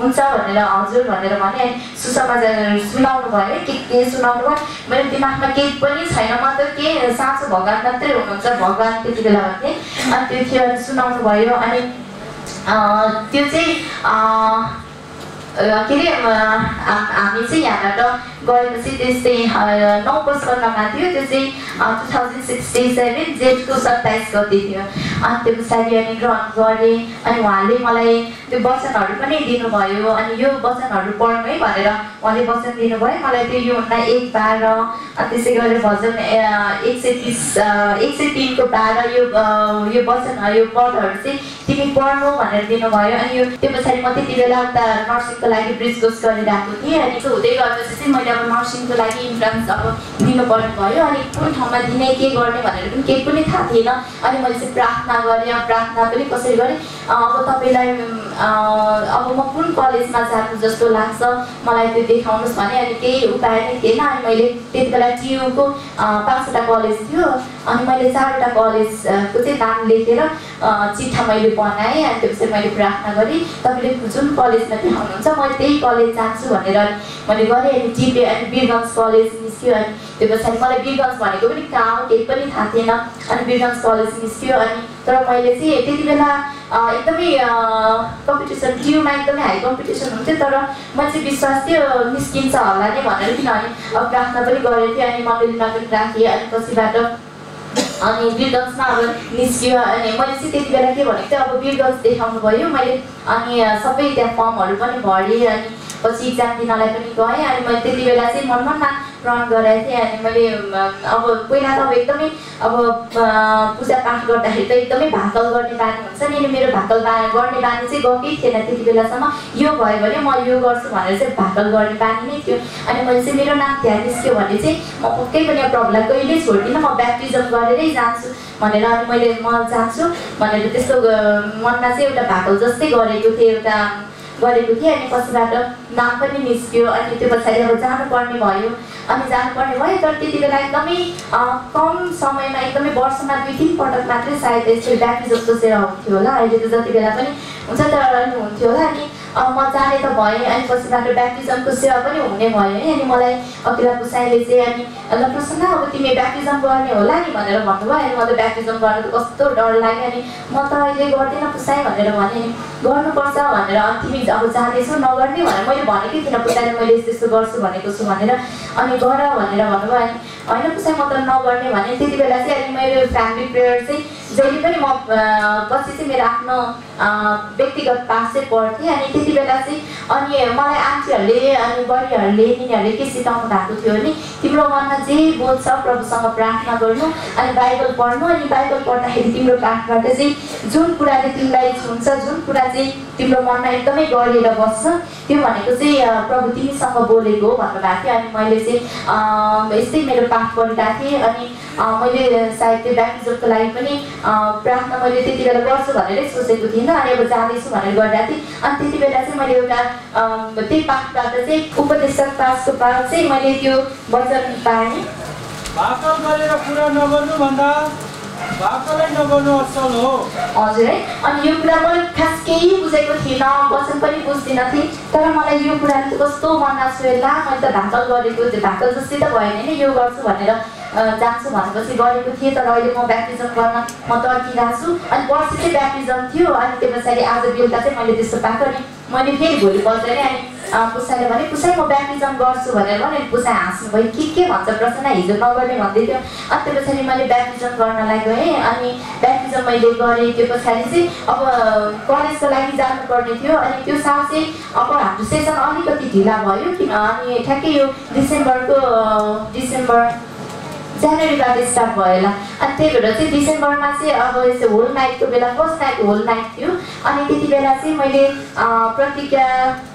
हुन्छ भनेर हजुर भनेर भने सुसमाचार सुनाउनु भयो के सुनाउनु भयो मेरो दिमागमा केही पनि छैन म त के साँचो भगवान मात्रै हुनुहुन्छ भगवान त्यति बेला भन्थे अनि त्यो थियो अनि सुनाउनु भयो अनि त्यो चाहिँ के अरे हामी चाहिँ यहाँबाट गएपछि त्यस्तै 9 वर्षमा थियो त्यो चाहिँ 2067 जेठको 27 गते थियो अनि त्यो पछाडि अनि ग्रहण गरेँ अनि उहाँले मलाई त्यो वचनहरू पनि दिनुभयो अनि यो वचनहरू पढ्नु है भनेर उहाँले वचन दिनुभयो मलाई त्यो योहन्ना 1:12 अनि त्यसै गरेर भजन 103 को 12 यो वचन यो पदहरू चाहिँ तिमी पढ्नु भनेर दिनुभयो अनि यो त्यो पछाडि म त्यति बेला उता नर्सिङको लागि ब्रिज कोर्स गरिरहेको थिएँ अनि त्यो हुँदै गएपछि चाहिँ मैले अब नर्सिङको लागि इन्ट्रान्स अब दिनुपर्ने भयो अनि कुन ठाउँमा दिने के गर्ने भनेर पनि केही पनि थाहा थिएन अनि मैले चाहिँ प्रार्थना गरेँ प्रार्थना पनि कसरी गरेँ अब तपाईँलाई अब म कुन कलेजमा जानु जस्तो लाग्छ मलाई त्यो देखाउनुहोस् भने अनि केही उपाय नै थिएन अनि मैले त्यति बेला टियुको 5वटा कलेज थियो अनि मैले 4वटा कलेजको चाहिँ नाम लेखेर चिठा मैले बनाएँ अनि त्यसपछि मैले प्रार्थना गरेँ तपाईँले जुन कलेजमा देखाउनुहुन्छ म त्यही कलेज जान्छु भनेर मैले गरेँ अनि टिपे अनि वीरगञ्ज कलेज निस्क्यो अनि त्यो पछाडि मलाई वीरगञ्ज भनेको पनि कहाँ हो केही पनि थाहा थिएन अनि वीरगञ्ज कलेज निस्क्यो अनि तर मैले चाहिँ त्यति बेला एकदमै कम्पिटिसन टियुमा एकदमै हाई कम्पिटिसन हुन्थ्यो तर मैले चाहिँ विश्वास थियो निस्किन्छ होला नि भनेर किनभने अब प्रार्थना पनि गरेको थिएँ अनि मण्डलीमा पनि राखेँ अनि पछिबाट अनि वीरगञ्जमा अब निस्क्यो अनि मैले चाहिँ त्यति बेला के भनेको थिएँ अब वीरगञ्ज देखाउनु भयो मैले अनि सबै त्यहाँ फर्महरू पनि भरेँ अनि पछि इक्जाम दिनलाई पनि गएँ अनि मैले त्यति बेला चाहिँ मनमा प्रण गराएको थिएँ अनि मैले अब पहिला त अब एकदमै अब पूजापाठ गर्दाखेरि त एकदमै भाकल गर्ने बानी हुन्छ नि मेरो भाकल गर्ने बानी चाहिँ गएकै थिएन त्यति बेलासम्म यो भयो भने म यो गर्छु भनेर चाहिँ भाकल गर्ने बानी नै थियो अनि मैले चाहिँ मेरो नाम त्यहाँ निस्क्यो भने चाहिँ म पक्कै पनि प्रभुलाई कहिल्यै छोड्दिनँ म ब्याप्टिजम गरेरै जान्छु भनेर अनि म जान्छु भनेर त्यस्तो मनमा चाहिँ एउटा भाकल जस्तै गरेको थिएँ अनि पछिबाट नाम पनि निस्क्यो अनि त्यो पछाडि अब जानुपर्ने भयो अनि जानुपर्ने भयो तर त्यति बेला एकदमै कम समयमा एकदमै वर्षमा 2-3 पटक मात्रै सायद यसरी ब्याप्टिजमको सेवा हुन्थ्यो होला अहिले त जति बेला पनि हुन्छ तर हुन्थ्यो होला अनि म जाने त भएँ अनि पछिबाट ब्याप्टिजमको सेवा पनि हुने भयो है अनि मलाई अकिला पुसाइले चाहिँ अनि ल प्रसन्न अब तिमी ब्याप्टिजम गर्ने होला नि भनेर भन्नुभयो अनि म त ब्याप्टिजम गर्न त कस्तो डर लाग्यो अनि म त अहिले गर्दिनँ पुसाइ भनेर भने गर्नुपर्छ भनेर अनि तिमी अब जाँदैछौ नगर्ने भनेर मैले भनेकै थिइनँ पुसाइले मैले यस्तो गर्छु भनेको छु भनेर अनि गर भनेर भन्नुभयो अनि होइन पुसाइ म त नगर्ने भने त्यति बेला चाहिँ अनि मेरो फ्यामिली प्रेयर चाहिँ जहिले पनि म पछि चाहिँ मेरो आफ्नो व्यक्तिगत पाठ चाहिँ पढ्थेँ अनि त्यति बेला चाहिँ अनि मलाई आन्टीहरूले अनि बडीहरूले तिनीहरूले के सिकाउनु भएको थियो भने तिम्रो मनमा जे बोल्छ प्रभुसँग प्रार्थना गर्नु अनि बाइबल पढ्नु अनि बाइबल पढ्दाखेरि तिम्रो पाठबाट चाहिँ जुन कुराले तिमीलाई छुन्छ जुन कुरा चाहिँ तिम्रो मनमा एकदमै गरेर बस्छ त्यो भनेको चाहिँ प्रभु तिमीसँग बोलेको हो भन्नुभएको थियो अनि मैले चाहिँ यस्तै मेरो पाठ पढिरहेको थिएँ अनि मैले सायद त्यो ब्याप्टिजमको लागि पनि प्रार्थना मैले त्यति बेला गर्छु भनेरै सोचेको थिइनँ अनि अब जाँदैछु भनेर गरिरहेको थिएँ अनि त्यति बेला चाहिँ मैले एउटा त्यही पाठबाट चाहिँ उपदेशक पाठको पाठ चाहिँ मैले त्यो वचन पाएँ भाकल गरेर कुरा नगर्नु भन्दा भाकलै नगर्नु असल हो हजुर है अनि यो कुरा मैले खास केही बुझेको थिइनँ वचन पनि बुझ्दिनँ थिएँ तर मलाई यो कुरा कस्तो मनमा छुएला मैले त भाकल गरेको भाकल जस्तै त भएन नि यो गर्छु भनेर जान्छु भनेपछि गरेको थिएँ तर अहिले म ब्याप्टिजम गर्न म तर्किरहेको छु अनि पर्सि चाहिँ ब्याप्टिजम थियो अनि त्यो पछाडि आज बेलुका चाहिँ मैले त्यस्तो पाएको अनि मैले फेरि भोलिपल्ट नै अनि पुसाइले भने पुसाइ म ब्याप्टिजम गर्छु भनेर भने पुसाइ हाँस्नु भयो के भन्छ प्रसन्न हिजो नगर्ने भन्दै थियो। अनि त्यो पछाडि मैले ब्याप्टिजम गर्नलाई गएँ अनि ब्याप्टिजम मैले गरेँ। त्यो पछाडि चाहिँ अब कलेजको लागि जानुपर्ने थियो अनि त्यो साल चाहिँ अब हाम्रो सेसन अलिकति ढिला भयो किन अनि ठ्याक्कै यो जनवरीबाट स्टार्ट भयो होला। अनि त्यही भएर चाहिँ डिसेम्बरमा चाहिँ अब यस्तो होल नाइटको बेला फर्स्ट नाइट होल नाइट थियो अनि त्यति बेला चाहिँ मैले प्रतिज्ञा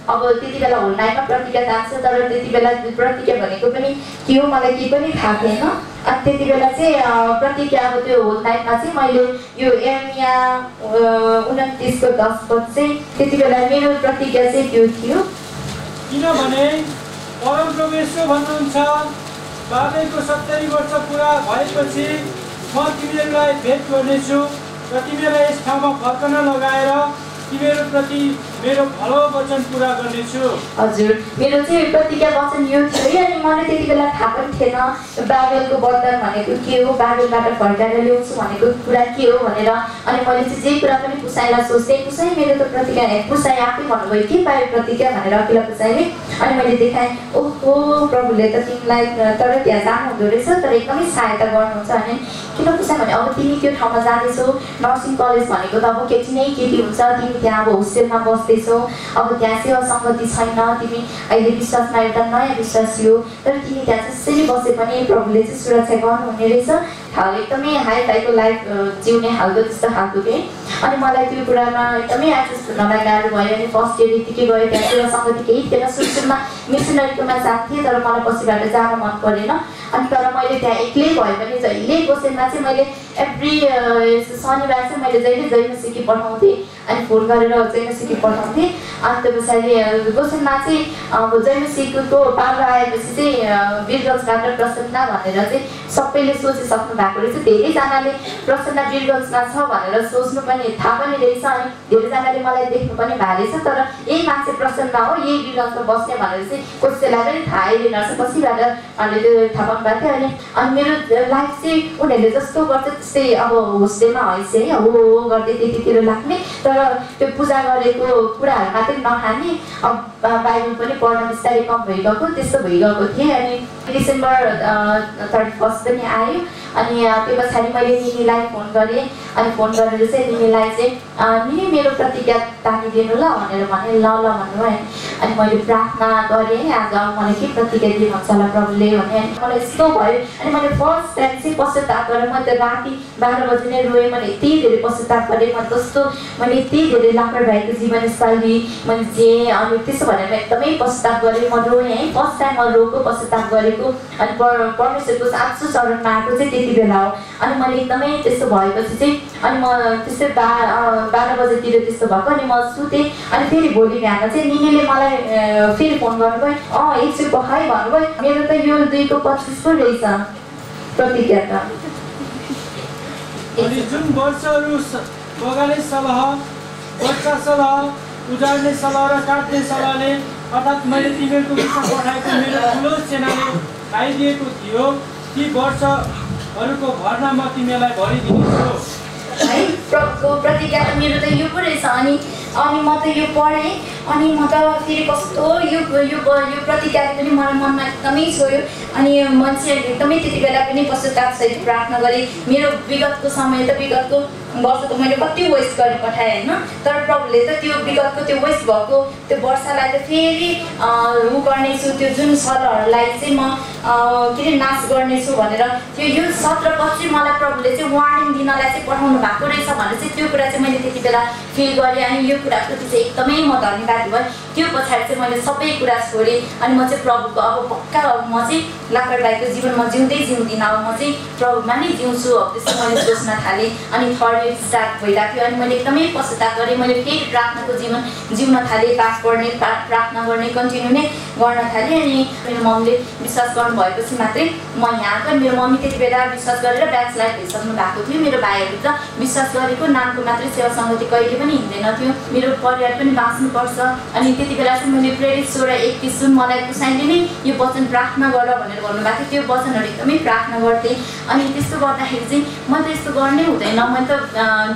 अब त्यति बेला होल नाइटमा प्रतिज्ञा जान्छ तर त्यति बेला प्रतिज्ञा भनेको पनि के हो मलाई केही पनि थाहा थिएन। अनि त्यति बेला चाहिँ प्रतिज्ञा अब त्यो होल नाइटमा चाहिँ मैले यो एमिया 29 को 10 बजे चाहिँ त्यति बेला मेरो प्रतिज्ञा चाहिँ त्यो थियो किनभने परमप्रभु यसो भन्नुहुन्छ बाबेको 70 वर्ष पुरा भएपछि म तिमीहरूलाई भेट गर्नेछु र तिमीलाई यस ठाउँमा फर्कन लगाएर तिमीहरूप्रति मेरो भलो वचन पुरा गर्नेछु। हजुर मेरो चाहिँ प्रतिज्ञा वचन यो थियो है। अनि मलाई त्यति बेला थाहा पनि थिएन बाबेलको वरदान भनेको के हो बाबेलबाट फर्काएर ल्याउँछु भनेको कुरा के हो भनेर। अनि मैले चाहिँ जे कुरा पनि पुसाइलाई सोच्थेँ पुसाइ मेरो त प्रतिज्ञा पुसाइ आफै भन्नुभयो के पायो प्रतिज्ञा भनेर अघिल्ला पुसाइले। अनि मैले देखाएँ ओहो प्रभुले त तिमीलाई तर त्यहाँ जानु हुँदो रहेछ तर एकदमै सहायता गर्नुहुन्छ अनि किन पुसाइ भने अब तिमी त्यो ठाउँमा जाँदैछौ नर्सिङ कलेज भनेको त अब केटी नै केटी हुन्छ तिमी त्यहाँ अब होस्टेलमा बस्दैछौ अब त्यहाँ सेवा सङ्गति छैन तिमी अहिले विश्वासमा एउटा नयाँ विश्वास हो तर तिमी त्यहाँ जसरी बसे पनि प्रभुले चाहिँ सुरक्षा गर्नुहुने रहेछ एकदमै हाई फाईको लाइफ जिउने खालको त्यस्तो खालको थिएँ। अनि मलाई त्यो कुरामा एकदमै एडजस्ट हुनलाई गाह्रो भयो अनि फर्स्ट इयर यतिकै गयो त्यहाँ सेवा सङ्गति केही थिएन सुरुमा मिसनरीकोमा जान्थेँ तर मलाई पछिबाट जान मन परेन। अनि तर मैले त्यहाँ एक्लै भए पनि जहिले गोसेनमा चाहिँ मैले एभ्री शनिबार चाहिँ मैले जहिले जैमसीकी पठाउँथेँ अनि फोन गरेर जैमसीकी पठाउँथेँ। अनि त्यो पछाडि गोसेनमा चाहिँ अब जैमसीको पालो आएपछि चाहिँ वीरगन्जबाट प्रसन्न भनेर चाहिँ सबैले सोचिसक्नु भएको रहेछ धेरैजनाले प्रसन्न वीरगन्जमा छ भनेर सोच्नु पनि थाहा पनि रहेछ अनि धेरैजनाले मलाई देख्नु पनि भएको रहेछ तर यही मान्छे प्रसन्न हो यही वीरगन्जमा बस्ने भनेर चाहिँ कसैलाई पनि थाहै रहेन रहेछ कसीबाट उहाँले त्यो थाहा पाउनु भएको थियो। अनि मेरो लाइफ चाहिँ उनीहरूले जस्तो गर्छ त्यस्तै अब होस्टेलमा हैसे है हो गर्दै त्यतितिर लाग्ने तर त्यो पूजा गरेको कुराहरू मात्रै नखाने अब बाइबल पनि पढ्न बिस्तारै कम भइगएको त्यस्तो भइगएको थिएँ। अनि डिसेम्बर 31 पनि आयो अनि त्यो पछाडि मैले निनीलाई फोन गरेँ अनि फोन गरेर चाहिँ निनीलाई चाहिँ निनी मेरो प्रतिज्ञा तानिदिनु ल भनेर भने ल भन्नुभयो। अनि मैले प्रार्थना गरेँ आज मलाई के प्रतिज्ञा दिनुहुन्छ होला प्रभुले भने मलाई यस्तो भयो। अनि मैले फर्स्ट टाइम चाहिँ पश्चाताप गरेँ म त राति 12 बजी नै रोएँ मैले यति धेरै पश्चाताप गरेँ म जस्तो मैले यति धेरै लापरवाहीको जीवनशैली मैले जे अनि त्यसो भनेर एकदमै पश्चाताप गरेँ म रोएँ है फर्स्ट टाइम म रोएको पश्चाताप गरेको अनि परमेश्वरको साँचो चरणमा आएको चाहिँ त्यति बेला हो। अनि मैले एकदमै त्यस्तो भएपछि चाहिँ अनि म त्यस्तै 12 बजेतिर त्यस्तो भएको अनि म सुतेँ। अनि फेरि भोलि बिहान चाहिँ निनीले मलाई फेरि फोन गर्नुभयो एकछिन पखाइ भन्नुभयो मेरो त यो 2 को 25 को रहेछ प्रतिज्ञा त। अनि जुन वर्षहरू बगाने सल्लाह बच्चा सल्लाह उजाड्ने सल्लाह र काट्ने सल्लाहले अर्थात् मैले तिमीहरूको बिचमा पठाएको मेरो ठुलो सेनाले खाइदिएको थियो ती वर्षहरूको भर्ना म तिमीलाई भरिदिनेछु है। प्रभुको प्रतिज्ञा त मेरो त यो पो रहेछ। अनि म त यो पढेँ अनि म त फेरि कस्तो यो प्रतिज्ञाले पनि मलाई मनमा एकदमै छोयो। अनि मान्छे एकदमै त्यति बेला पनि पश्चातापसहित प्रार्थना गरेँ मेरो विगतको समय त विगतको वर्ष त मैले कति वेस्ट गरी पठाएँ होइन तर प्रभुले त त्यो विगतको त्यो वेस्ट भएको त्यो वर्षलाई त फेरि उ गर्नेछु त्यो जुन सलहरूलाई चाहिँ म के अरे नाश गर्नेछु भनेर त्यो यो 17 पछि मलाई प्रभुले चाहिँ वार्निङ दिनलाई चाहिँ पठाउनु भएको रहेछ भनेर चाहिँ त्यो कुरा चाहिँ मैले त्यति बेला फिल गरेँ। अनि यो कुराप्रति चाहिँ एकदमै म धन्यवाद भएँ। त्यो पछाडि चाहिँ मैले सबै कुरा छोडेँ अनि म चाहिँ प्रभुको अब पक्का म चाहिँ लापरवाहीको जीवन म जिउँदिनँ अब म चाहिँ प्रभुमा नै जिउँछु अब त्यस्तो मैले सोच्न थालेँ। अनि थर्ड इयर स्टार्ट भइरहेको थियो अनि मैले एकदमै पश्चाताप गरेँ मैले फेरि प्रार्थनाको जीवन जिउन थालेँ पाठ पढ्ने प्रार्थना गर्ने कन्टिन्यू नै गर्न थालेँ। अनि मेरो मम्मीले विश्वास गर्नु भएपछि मात्रै म यहाँ आएको। मेरो मम्मी त्यति बेला विश्वास गरेर ब्याकस्लाइड भइसक्नु भएको थियो। मेरो भाइहरू त विश्वास गरेको नामको मात्रै सेवा सङ्गति कहिले पनि हिँड्दैन थियो मेरो परिवार पनि बाँच्नुपर्छ अनि त्यति बेला चाहिँ मैले प्रेरित 16:31 जुन मलाई कुसाइले नै यो वचन प्रार्थना गर भनेर भन्नुभएको थियो, त्यो वचनहरू एकदमै प्रार्थना गर्थेँ। अनि त्यस्तो गर्दाखेरि चाहिँ म त यस्तो गर्नै हुँदैन, मैले त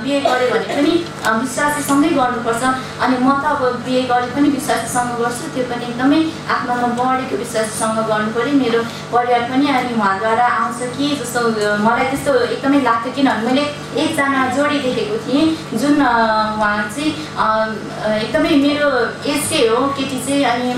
बिहे गरेँ भने पनि विश्वासीसँगै गर्नुपर्छ, अनि म त अब बिहे गरे पनि विश्वासीसँग गर्छु, त्यो पनि एकदमै आत्मामा बढेको विश्वासीसँग गर्नु पऱ्यो, मेरो परिवार पनि अनि उहाँद्वारा आउँछ कि जस्तो मलाई त्यस्तो एकदमै लाग्थ्यो। किनभने मैले एकजना जोडी देखेको थिएँ जुन उहाँ चाहिँ एकदमै मेरो एजकै हो केटी चाहिँ, अनि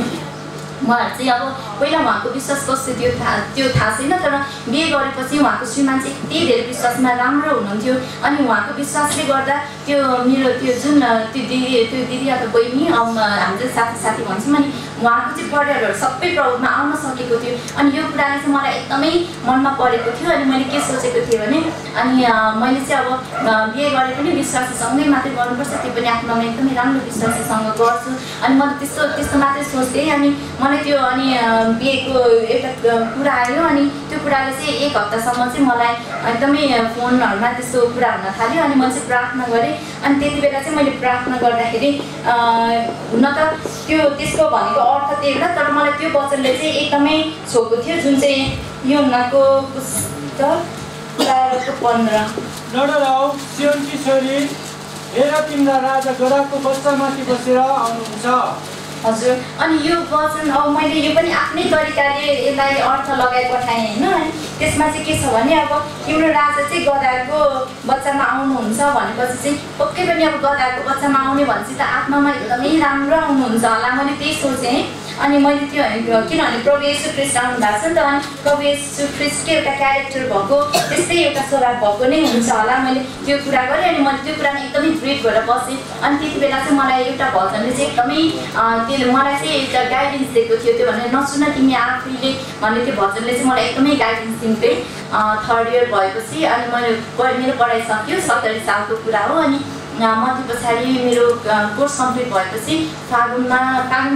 उहाँहरू चाहिँ अब पहिला उहाँको विश्वास कस्तो थियो त्यो थाहा छैन, तर बिहे गरेपछि उहाँको श्रीमान चाहिँ यति धेरै विश्वासमा राम्रो हुनुहुन्थ्यो। अनि उहाँको विश्वासले गर्दा त्यो मेरो त्यो जुन त्यो दिदी अथवा बहिनी हामी चाहिँ साथी भन्छौँ, अनि उहाँको चाहिँ परिवारहरू सबै प्रभावमा आउन सकेको थियो। अनि यो कुराले चाहिँ मलाई एकदमै मनमा परेको थियो। अनि मैले के सोचेको थिएँ भने अनि मैले चाहिँ अब बिहे गरे पनि विश्वासीसँगै मात्रै गर्नुपर्छ, त्यो पनि आत्मामा एकदमै राम्रो विश्वासीसँग गर्छु। अनि मैले त्यस्तो मात्रै सोच्थेँ। अनि मलाई त्यो अनि बिहेको एउटा कुरा आयो, अनि त्यो कुराले चाहिँ 1 हप्तासम्म चाहिँ मलाई एकदमै फोनहरूमा त्यस्तो कुरा हुन थाल्यो। अनि मैले चाहिँ प्रार्थना गरेँ। अनि त्यति बेला चाहिँ मैले प्रार्थना गर्दाखेरि हुन त त्यसको भनेको अर्थ त्यही होला, तर मलाई त्यो वचनले चाहिँ एकदमै छोएको थियो, जुन चाहिँ यो हुनको पुस्तक 12:15 नडराऊ सियोनकी छोरी, हेर तिम्रा राजा गधाको बच्चामाथि बसेर आउनुहुन्छ। हजुर, अनि यो वचन अब मैले यो पनि आफ्नै तरिकाले यसलाई अर्थ लगाइ पठाएँ होइन। अनि त्यसमा चाहिँ के छ भने अब तिम्रो राजा चाहिँ गधाको बच्चामा आउनुहुन्छ भनेपछि चाहिँ पक्कै पनि अब गधाको बच्चामा आउने भनेपछि त आत्मामा एकदमै राम्रो आउनुहुन्छ होला, मैले त्यही सोचेँ। अनि मैले त्यो किनभने प्रभु येशू ख्रीष्ट आउनु भएको छ नि त, अनि प्रभु येशू ख्रीष्टकै एउटा क्यारेक्टर भएको त्यस्तै एउटा स्वभाव भएको नै हुन्छ होला, मैले त्यो कुरा गरेँ। अनि मैले त्यो कुरामा एकदमै दृढ भएर बसेँ। अनि त्यति बेला चाहिँ मलाई एउटा भजनले चाहिँ एकदमै त्यसले मलाई चाहिँ एउटा गाइडेन्स दिएको थियो, त्यो भनेर नसुन तिमी आफैले भन्ने त्यो भजनले चाहिँ मलाई एकदमै गाइडेन्स दिन्थ्यो। 3rd इयर भएपछि अनि मेरो पढाइ सक्यो, 70 सालको कुरा हो। अनि मध्य पछाडि मेरो कोर्स कम्प्लिट भएपछि फागुन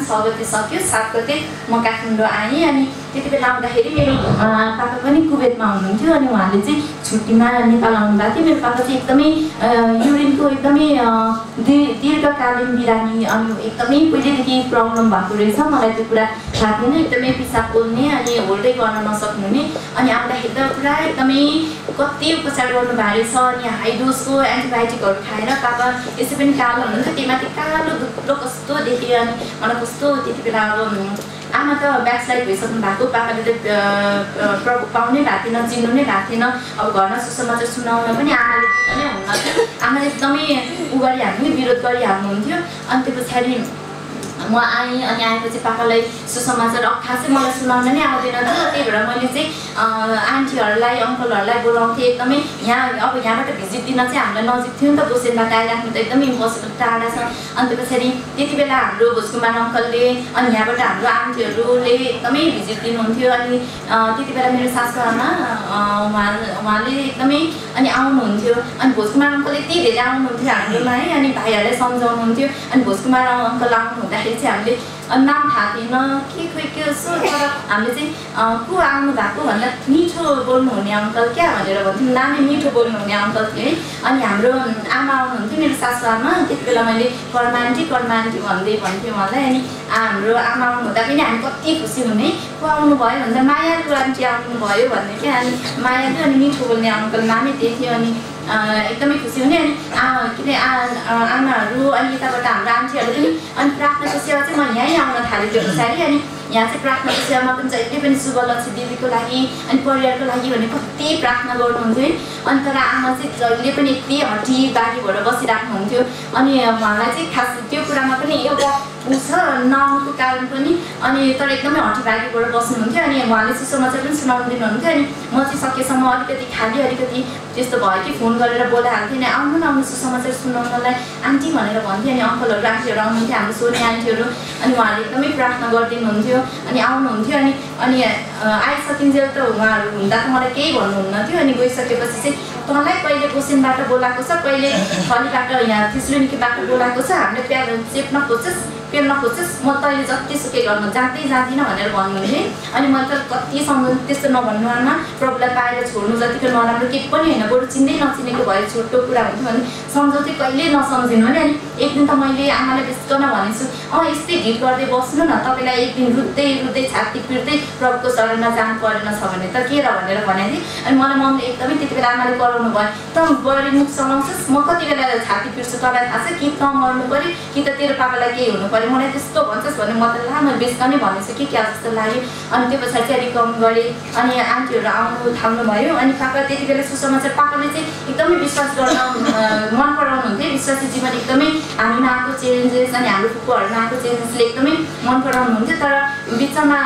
6 गते सक्यो, 7 गते म काठमाडौँ आएँ। अनि त्यति बेला आउँदाखेरि मेरो पापा पनि कुवेतमा हुनुहुन्थ्यो। अनि उहाँले चाहिँ छुट्टीमा नेपाल आउनुभएको थियो। मेरो पापा चाहिँ एकदमै युरिनको एकदमै दीर्घकालीन बिरामी, अनि एकदमै पहिल्यैदेखि प्रब्लम भएको रहेछ, मलाई त्यो कुरा थाहा थिएन। एकदमै पिसाब पोल्ने, अनि होल्डै गर्न नसक्नुहुने। अनि आउँदाखेरि त पुरा एकदमै कति उपचार गर्नु भएको रहेछ। अनि हाई डोजको एन्टिबायोटिकहरू खाएर पापा यसै पनि कालो हुनुहुन्थ्यो, त्यही माथि कालो दुब्लो कस्तो देख्यो। अनि मलाई कस्तो त्यति बेला अब आमा त ब्याकस्लाइड भइसक्नु भएको, पापाले त प्रभु पाउनै भएको थिएन, चिन्नु नै भएको थिएन। अब घरमा सुसमाचार सुनाउन पनि आमाले नै हुनुहुन्थ्यो, आमाले एकदमै उ गरिहाल्नु, विरोध गरिहाल्नुहुन्थ्यो। अनि त्यो पछाडि म आएँ। अनि आएपछि पापालाई सुसमाचार खासै मलाई सुनाउन नै आउँदैन थियो, त्यही भएर मैले चाहिँ आन्टीहरूलाई अङ्कलहरूलाई बोलाउँथेँ। एकदमै अब यहाँबाट भिजिट दिन चाहिँ हामीलाई नजिक थियो नि त, बोसेनबाट आइराख्नु त एकदमै इम्पोसिबल, टाढा छ। अनि त्यो पछाडि त्यति बेला हाम्रो भुजकुमार अङ्कलले अनि यहाँबाट हाम्रो आन्टीहरूले एकदमै भिजिट दिनुहुन्थ्यो। अनि त्यति बेला मेरो सासू आमा उहाँले एकदमै अनि आउनुहुन्थ्यो। अनि भुजकुमार अङ्कल यति धेरै आउनुहुन्थ्यो हाम्रोमा है। अनि भाइहरूलाई सम्झाउनुहुन्थ्यो। अनि भुजकुमार अङ्कल आउनु हुँदाखेरि चाहिँ हामीले नाम थाहा थिएन के यसो, तर हामीले चाहिँ को आउनु भएको भन्दा मिठो बोल्नुहुने अङ्कल क्या भनेर भन्थ्यौँ, नामै मिठो बोल्नुहुने अङ्कल थियो है। अनि हाम्रो आमा आउनुहुन्थ्यो, मेरो सासू आमा, त्यति बेला मैले कर्मा आन्टी भन्दै भन्थेँ उहाँलाई। अनि हाम्रो आमा आउनुहुँदा पनि हामी कति खुसी हुने, को आउनुभयो भन्दा मायालु आन्टी आउनुभयो भन्ने क्या। अनि मायालु अनि मिठो बोल्ने अङ्कल नामै त्यही थियो। अनि एकदमै खुसी हुने। अनि के अरे आमाहरू अनि यताबाट हाम्रो आन्टीहरू पनि अनि प्रार्थनाको सेवा चाहिँ म यहीँ आउन थालेँ त्यो पछाडि। अनि यहाँ चाहिँ प्रार्थनाको सेवामा पनि जहिले पनि शुभलक्ष्मी दिदीको लागि अनि परिवारको लागि भने कति प्रार्थना गर्नुहुन्थ्यो है। अनि तर आमा चाहिँ जहिले पनि यति हटी बारी भएर बसिराख्नुहुन्थ्यो। अनि उहाँलाई चाहिँ खास त्यो कुरामा पनि एउटा छ नआउनुको कारण पनि, अनि तर एकदमै हटीबागी भएर बस्नुहुन्थ्यो। अनि उहाँले सुसमाचार पनि सुनाउनु दिनुहुन्थ्यो। अनि म चाहिँ सकेसम्म अलिकति त्यस्तो भयो कि फोन गरेर बोलाइहाल्थेँ नि, आउनु न आउनु सुसमाचार सुनाउनलाई आन्टी भनेर भन्थेँ। अनि अङ्कलहरू आन्टीहरू आउनुहुन्थ्यो, हाम्रो सोनी आन्टीहरू। अनि उहाँहरूले एकदमै प्रार्थना गरिदिनुहुन्थ्यो। अनि आउनुहुन्थ्यो। अनि आइसकिन्जेल त उहाँहरू हुँदा त मलाई केही भन्नुहुन्न थियो। अनि गइसकेपछि चाहिँ तँलाई कहिले कोसेनबाट बोलाएको छ, कहिले थलीबाट यहाँ थिस्लुनीबाट बोलाएको छ, हामीले प्याज चेप्न खोज्छस् पेल्न खोज्छस्, म तैँले जतिसुकै गर्नु जाँदिनँ भनेर भन्नुहुन्थेँ। अनि मैले त कति सम्झाउनु त्यस्तो नभन्नु आमा, प्रभुलाई पाएर छोड्नु जतिको नराम्रो केही पनि होइन, बरु चिन्दै नचिनेको भए छोटो कुरा हुन्थ्यो भने सम्झाउँथेँ, कहिले नसम्झिनु भने। अनि एक दिन त मैले आमालाई बिस्कन भनेछु यस्तै ढिट गर्दै बस्नु न तपाईँलाई एक दिन रुँदै रुँदै छाती पिट्दै प्रभुको शरणमा जानु परेन छ भने त के र भनेर भनेको थिएँ अनि मलाई मम्मीले एकदमै त्यति बेला आमाले कराउनु भयो त बढी मुख चलाउँछस् म कति बेला छाती पिट्छु तँलाई थाहा छ कि त मर्नु पऱ्यो कि त तेरो पापालाई केही हुनु पऱ्यो मलाई त्यस्तो भन्छस् भने म त म बिस्कनै भनेछु कि क्या जस्तो लाग्यो अनि त्यो पछाडि चाहिँ रिकम गरेँ अनि आन्टीहरू आउनु थाल्नु भयो अनि पापा त्यति बेला सुसमाचार पापाले चाहिँ एकदमै विश्वास गर्न मन पराउनुहुन्थ्यो विश्वासी जीवन एकदमै हामीमा आएको चेन्जेस अनि हाम्रो फुपूहरूमा आएको चेन्जेसले एकदमै मन पराउनुहुन्थ्यो तर बिचमा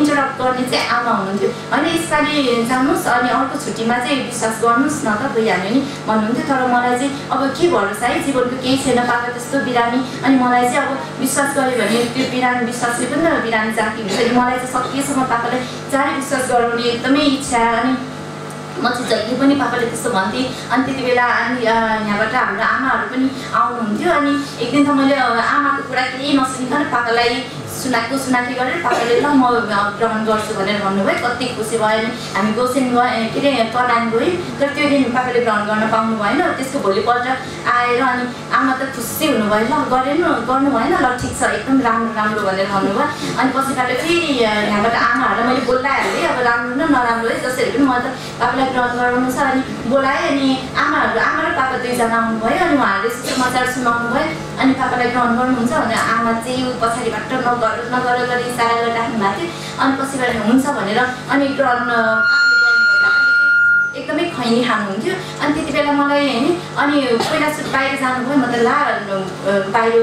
इन्टरप्ट गर्ने चाहिँ आमा हुनुहुन्थ्यो होइन यसपालि जानुहोस् अनि अर्को छुट्टीमा चाहिँ विश्वास गर्नुहोस् न त भइहाल्यो नि भन्नुहुन्थ्यो तर मलाई चाहिँ अब के भरोसा है जीवनको केही छैन पापा त्यस्तो बिरामी अनि मलाई चाहिँ अब विश्वास गऱ्यो भने त्यो बिरामी विश्वासले पनि त बिरामी जाति हुन्छ अनि मलाई चाहिँ सकेसम्म पापालाई चाँडै विश्वास गराउने एकदमै इच्छा अनि म चाहिँ जहिले पनि पापाले त्यस्तो भन्थेँ अनि त्यति बेला अनि यहाँबाट हाम्रो आमाहरू पनि आउनुहुन्थ्यो अनि एक दिन त मैले आमाको कुरा केही नसुनिकन पापालाई सुनाकी गरेर पापाले ल म ग्रहण गर्छु भनेर भन्नुभयो कति खुसी भयो अनि हामी गोसेन गयौँ के अरे तनान गयौँ तर त्यो दिन पापाले ग्रहण गर्न पाउनु भएन त्यसको भोलिपल्ट आएर अनि आमा त खुसी हुनुभयो ल गर्नु भएन ल ठिक छ एकदम राम्रो भनेर भन्नुभयो अनि पछिबाट फेरि यहाँबाट आमाहरूलाई मैले बोलाइहालेँ अब राम्रो न नराम्रो है जसरी पनि म त पापालाई ग्रहण गराउनु छ अनि बोलाएँ अनि आमा र पापा दुईजना आउनुभयो अनि उहाँहरूले समाचार सुनाउनु भयो अनि पापालाई ग्रहण गर्नुहुन्छ भने आमा चाहिँ पछाडिबाट नगर गरी इसारा गरिराख्नु भएको थियो अनि पछिबाट हुन्छ भनेर अनि ग्रहण एकदमै खैनी खानुहुन्थ्यो अनि त्यति बेला मलाई होइन अनि पहिला सुरु बाहिर जानुभयो म त बाहिर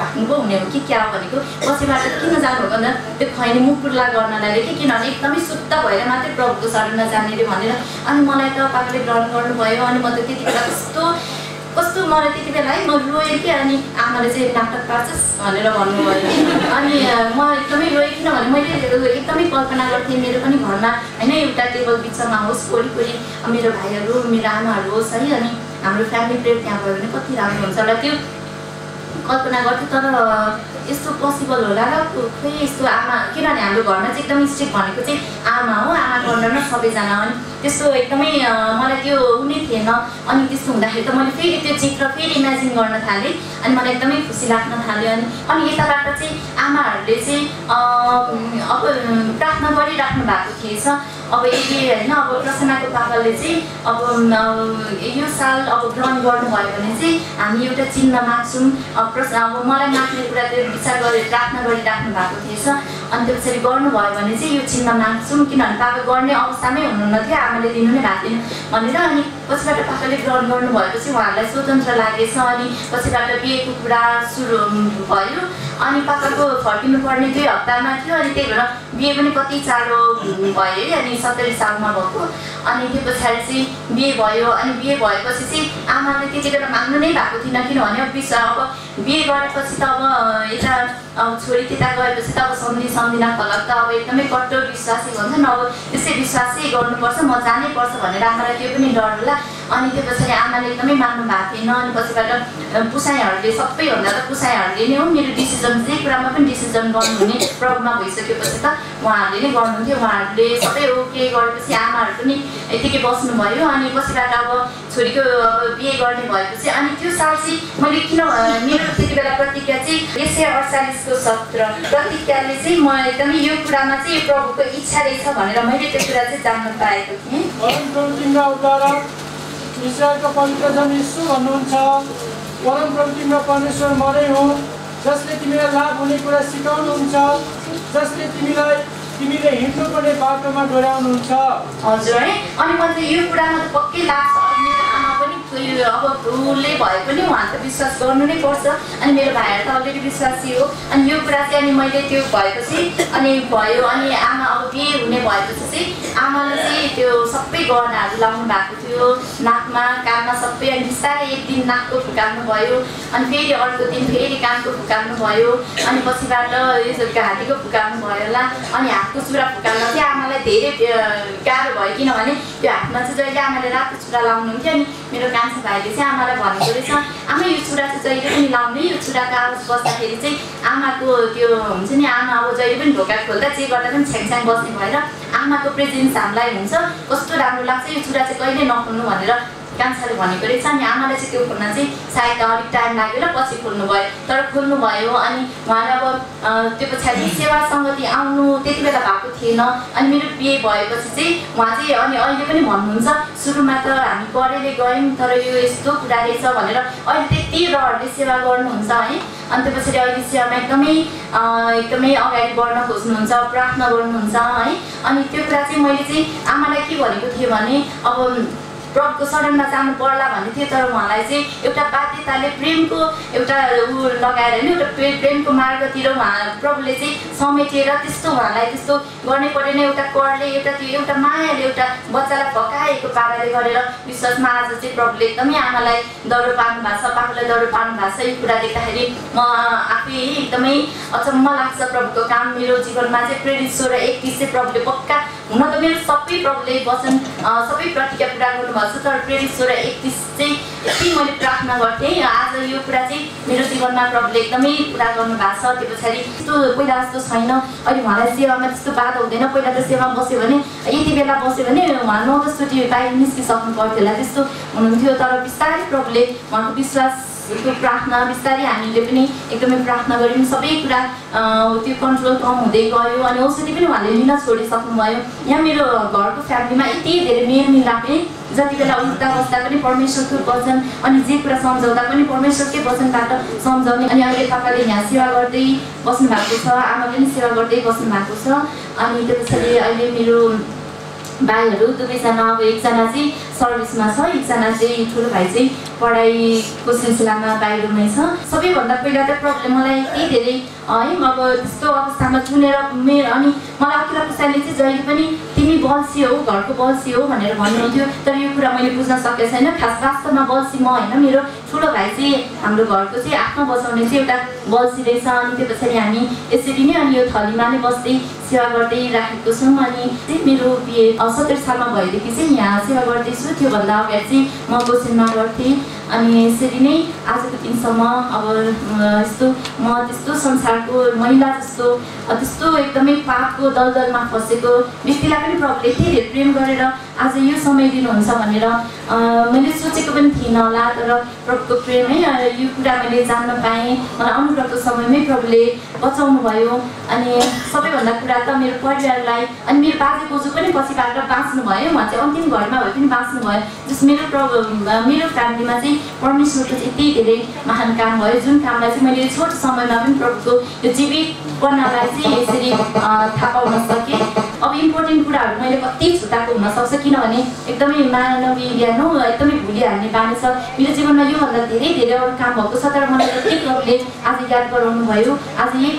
भाग्नु पो हुने हो कि क्या भनेको पछिबाट किन जानु भन्दा त्यो खैनी मुखुर्ला गर्नलाई कि किनभने एकदमै शुद्ध भएर मात्रै प्रभुको शरणमा जाने रे भनेर अनि मलाई त पापाले ग्रहण गर्नुभयो अनि म त त्यति बेला कस्तो मलाई त्यति बेला है म रोएँ कि अनि आमाले चाहिँ नाटक पार्छस् भनेर भन्नुभयो अनि म एकदमै रोएँ किनभने मैले एकदमै कल्पना गर्थेँ मेरो पनि घरमा होइन एउटा टेबल बिचमा होस् वरिपरि मेरो भाइहरू मेरो आमाहरू होस् है अनि हाम्रो फ्यामिली प्रेयर त्यहाँ भयो भने कति राम्रो हुन्छ होला त्यो कल्पना गर्थेँ तर यस्तो पोसिबल होला र खोइ यस्तो आमा किनभने हाम्रो घरमा चाहिँ एकदमै स्ट्रिक्ट भनेको चाहिँ आमा हो आमाको अन्डरमा सबैजना अनि त्यस्तो एकदमै मलाई त्यो हुने थिएन अनि त्यस्तो हुँदाखेरि त मैले फेरि त्यो चित्र फेरि इमेजिन गर्न थालेँ अनि मलाई एकदमै खुसी लाग्न थाल्यो अनि यताबाट चाहिँ आमाहरूले चाहिँ अब प्रार्थना गरिराख्नु भएको थिएछ अब यदि होइन अब प्रसन्नाको पापाले चाहिँ अब यो साल अब ग्रहण गर्नुभयो भने चाहिँ हामी एउटा चिन्ह माग्छौँ अब मलाई माग्ने कुरा त्यो विचार गरेर प्रार्थना गरिराख्नु भएको थिएछ अनि त्यो पछाडि गर्नुभयो भने चाहिँ यो चिन्ह माग्छौँ किनभने पापा गर्ने अवस्थामै हुनुहुन्न थियो आमाले दिनु नै भएको थिएन भनेर अनि पछिबाट पापाले ग्रहण गर्नुभएपछि उहाँहरूलाई स्वतन्त्र लागेछ अनि पछिबाट बिहेको कुरा सुरु भयो अनि पापाको फर्किनु पर्ने 2 हप्तामा थियो अनि त्यही भएर बिहे पनि कति चाँडो भयो है अनि 70 सालमा भएको अनि त्यो पछाडि चाहिँ बिहे भयो अनि बिहे भएपछि चाहिँ आमाले त्यति बेला मान्नु नै भएको थिएन किनभने अब बिहे गरेपछि त अब यता छोरी त्यता गएपछि त अब सम्झिना फलक त अब एकदमै कट्टर विश्वासी भन्छ नि अब त्यसै विश्वासै गर्नुपर्छ म जानै पर्छ भनेर आमालाई त्यो पनि डर होला अनि त्यो पछाडि आमाले एकदमै मान्नु भएको थिएन अनि पछिबाट पुसाइहरूले सबैभन्दा त पुसाइहरूले नै हो मेरो डिसिजन जे कुरामा पनि डिसिजन गर्नुहुने प्रब्लममा भइसकेपछि त उहाँहरूले नै गर्नुहुन्थ्यो उहाँहरूले सबै ओके गरेपछि आमाहरू पनि यतिकै बस्नुभयो अनि पछिबाट अब छोरीको अब बिहे गर्ने भएपछि अनि त्यो साल चाहिँ मैले किन मेरो त्यति बेला प्रतिज्ञा चाहिँ यसै 48 को 17 प्रतिज्ञाले चाहिँ म एकदमै यो कुरामा चाहिँ प्रभुको इच्छा रहेछ भनेर मैले त्यो कुरा चाहिँ जान्न पाएको थिएँ इस्राएलको पवित्र जन यीशु भन्नुहुन्छ परमप्रभु तिम्रो परमेश्वर म नै हुँ जसले तिमीलाई लाभ हुने कुरा सिकाउनुहुन्छ जसले तिमीले हिँड्नुपर्ने बाटोमा डोर्याउनुहुन्छ हजुर है अनि मैले यो कुरामा त पक्कै लाग्छ मेरो आमा पनि अब उसले भए पनि उहाँ त विश्वास गर्नु नै पर्छ अनि मेरो भाइहरू त अलरेडी विश्वासी हो अनि यो कुरा चाहिँ अनि मैले त्यो भएपछि अनि भयो अनि आमा अब बिहे हुने भएपछि चाहिँ आमाले चाहिँ त्यो सबै गहनाहरू लाउनु भएको थियो नाकमा कानमा सबै अनि बिस्तारै एक दिन नाकको फुकाल्नु भयो अनि फेरि अर्को दिन फेरि कानको फुकाल्नु भयो अनि पछिबाट यो घाँटीको फुकाल्नु भयो होला अनि हातको चुरा फुकाल्न चाहिँ आमालाई धेरै गाह्रो भयो किनभने त्यो हातमा चाहिँ जहिले आमाले रातो चुरा लाउनुहुन्थ्यो अनि मेरो कान्छा भाइले चाहिँ आमालाई भनेको रहेछ आमा यो चुरा चाहिँ जहिले पनि लाउने यो चुराको आवाज बस्दाखेरि चाहिँ आमाको त्यो हुन्छ नि आमा अब जहिले पनि ढोका खोल्दा जे गर्दा पनि छ्याङछ्याङ बस्ने भएर आमाको प्रेजेन्स हामीलाई हुन्छ कस्तो राम्रो लाग्छ यो चुरा चाहिँ कहिले नखोल्नु भनेर कान्छाले भनेको रहेछ अनि आमाले चाहिँ त्यो खोल्न चाहिँ सायद अलिक टाइम लाग्यो र पछि खोल्नु भयो तर खोल्नु भयो अनि उहाँले अब त्यो पछाडि सेवा सङ्गति आउनु त्यति बेला भएको थिएन अनि मेरो बिहे भएपछि चाहिँ उहाँ चाहिँ अनि अहिले पनि भन्नुहुन्छ सुरुमा त हामी पढेर गयौँ तर यो यस्तो कुरा रहेछ भनेर अहिले त्यति रहरले सेवा गर्नुहुन्छ है अनि त्यो पछाडि अहिले सेवामा एकदमै अगाडि बढ्न खोज्नुहुन्छ प्रार्थना गर्नुहुन्छ है अनि त्यो कुरा चाहिँ मैले चाहिँ आमालाई के भनेको थिएँ भने अब प्रभुको शरणमा जानु पर्ला भन्ने थियो तर उहाँलाई चाहिँ एउटा बाध्यताले प्रेमको एउटा लगाएर नि एउटा प्रेमको मार्गतिर उहाँ प्रभुले चाहिँ समेटेर त्यस्तो उहाँलाई त्यस्तो गर्नै परेन एउटा करले एउटा मायाले एउटा बच्चालाई फकाएको पाराले गरेर विश्वासमा आज चाहिँ प्रभुले एकदमै आमालाई दरो पार्नु भएको छ बाबुलाई दरो पार्नु भएको छ यो कुरा देख्दाखेरि म आफै एकदमै अचम्म लाग्छ प्रभुको काम मेरो जीवनमा चाहिँ प्रेरित 16:31 चाहिँ प्रभुले पक्का हुन त मेरो सबै प्रभुले वचन सबै प्रतिज्ञा पुरा गर्नुभएको छ तर प्रेरित 16:31 चाहिँ यति मैले प्रार्थना गर्थेँ आज यो कुरा चाहिँ मेरो जीवनमा प्रभुले एकदमै पुरा गर्नु भएको छ त्यो पछाडि त्यस्तो पहिला जस्तो छैन अहिले उहाँलाई सेवामा त्यस्तो बाधा हुँदैन पहिला त सेवामा बस्यो भने यति बेला बस्यो भने उहाँ 9 जस्तोटी बाहिर निस्किसक्नु पर्थ्यो होला त्यस्तो हुनुहुन्थ्यो तर बिस्तारै प्रभुले उहाँको विश्वास त्यो प्रार्थना बिस्तारै हामीले पनि एकदमै प्रार्थना गऱ्यौँ सबै कुरा त्यो कन्ट्रोल कम हुँदै गयो अनि औषधि पनि उहाँले लिन छोडिसक्नुभयो यहाँ मेरो घरको फ्यामिलीमा यति धेरै मेलमिलापले जति बेला उठ्दा बस्दा पनि परमेश्वरको वचन अनि जे कुरा सम्झाउँदा पनि परमेश्वरकै वचनबाट सम्झाउने अनि अहिले तपाईँले यहाँ सेवा गर्दै बस्नु भएको छ आमा पनि सेवा गर्दै बस्नु भएको छ अनि त्यो पछाडि अहिले मेरो भाइहरू दुवैजना अब एकजना चाहिँ सर्भिसमा छ एकजना चाहिँ ठुलो भाइ चाहिँ पढाइको सिलसिलामा बाहिरमै छ सबैभन्दा पहिला त प्रभुले मलाई यति धेरै है अब त्यस्तो अवस्थामा चुनेर मेरो अनि मलाई अकिला पुस्ताले चाहिँ जहिले पनि तिमी बल्छी हौ घरको बल्छी हौ भनेर भन्नुहुन्थ्यो तर यो कुरा मैले बुझ्न सकेको छैन खास वास्तवमा बल्छी म होइन मेरो ठुलो भाइ चाहिँ हाम्रो घरको चाहिँ आफ्नो बचाउने चाहिँ एउटा बल्छी रहेछ अनि त्यो पछाडि हामी यसरी नै अनि यो थलीमा नै बस्दै सेवा गर्दै राखेको छौँ अनि चाहिँ मेरो बिहे 70 सालमा भएदेखि चाहिँ यहाँ सेवा गर्दैछु त्योभन्दा अगाडि चाहिँ म गोसेनमा गर्थेँ अनि यसरी नै आजको दिनसम्म अब यस्तो म त्यस्तो संसारको महिला जस्तो त्यस्तो एकदमै पापको दलदलमा फसेको व्यक्तिलाई पनि प्रभुले यति धेरै प्रेम गरेर आज यो समय दिनुहुन्छ भनेर मैले सोचेको पनि थिइनँ होला तर प्रभुको प्रेम है यो कुरा मैले जान्न पाएँ मलाई अनुग्रहको समयमै प्रभुले बचाउनु भयो अनि सबैभन्दा कुरा त मेरो परिवारलाई अनि मेरो बाजे बोजू पनि पछिबाट बाँच्नु भयो उहाँ चाहिँ अन्तिम घरमा भए पनि बाँच्नु भयो जस मेरो फ्यामिलीमा चाहिँ परमेश्वरको चाहिँ यति धेरै महान काम भयो जुन कामलाई चाहिँ मैले छोटो समयमा पनि प्रभुको यो जीवितपनालाई चाहिँ यसरी थाहा पाउन सकेँ अब इम्पोर्टेन्ट कुराहरू मैले कति छुट्टाएको हुनसक्छ किनभने एकदमै मानवीय ज्ञान हो एकदमै भुलिहाल्ने बानी छ मेरो जीवनमा योभन्दा धेरै धेरै अरू काम भएको छ तर मलाई जति प्रभुले आज याद गराउनु भयो आज यही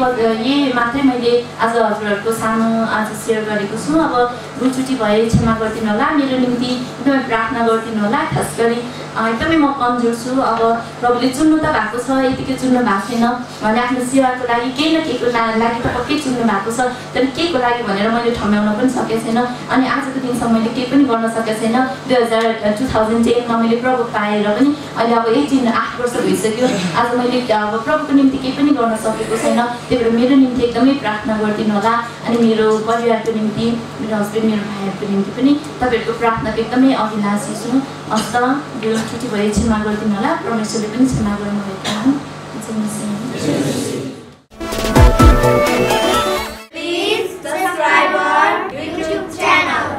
मात्रै मैले आज हजुरहरूको सानो आज सेयर गरेको छु अब भुलचुटी भए क्षमा गरिदिनु होला मेरो निम्ति एकदमै प्रार्थना गरिदिनु होला खास गरी एकदमै म कमजोर छु अब प्रभुले चुन्नु त भएको छ यतिकै चुन्नु भएको छैन भने आफ्नो सेवाको लागि केही न केहीको लागि त पक्कै चुन्नु भएको छ तर केको लागि भनेर मैले ठम्याउन पनि सकेको छैन अनि आजको दिनसम्म मैले केही पनि गर्न सकेको छैन 2010मा मैले प्रभु पाएर पनि अहिले अब 8 वर्ष भइसक्यो आज मैले अब प्रभुको निम्ति केही पनि गर्न सकेको छैन त्यही भएर मेरो निम्ति एकदमै प्रार्थना गरिदिनु होला अनि मेरो परिवारको निम्ति मेरो हस्बेन्ड मेरो भाइहरूको निम्ति पनि तपाईँहरूको प्रार्थनाको एकदमै अभिलाषी छु हस्त यो छुट्टी भए क्षमा गरिदिनु होला परमेश्वरले पनि क्षमा गर्नुभएको हो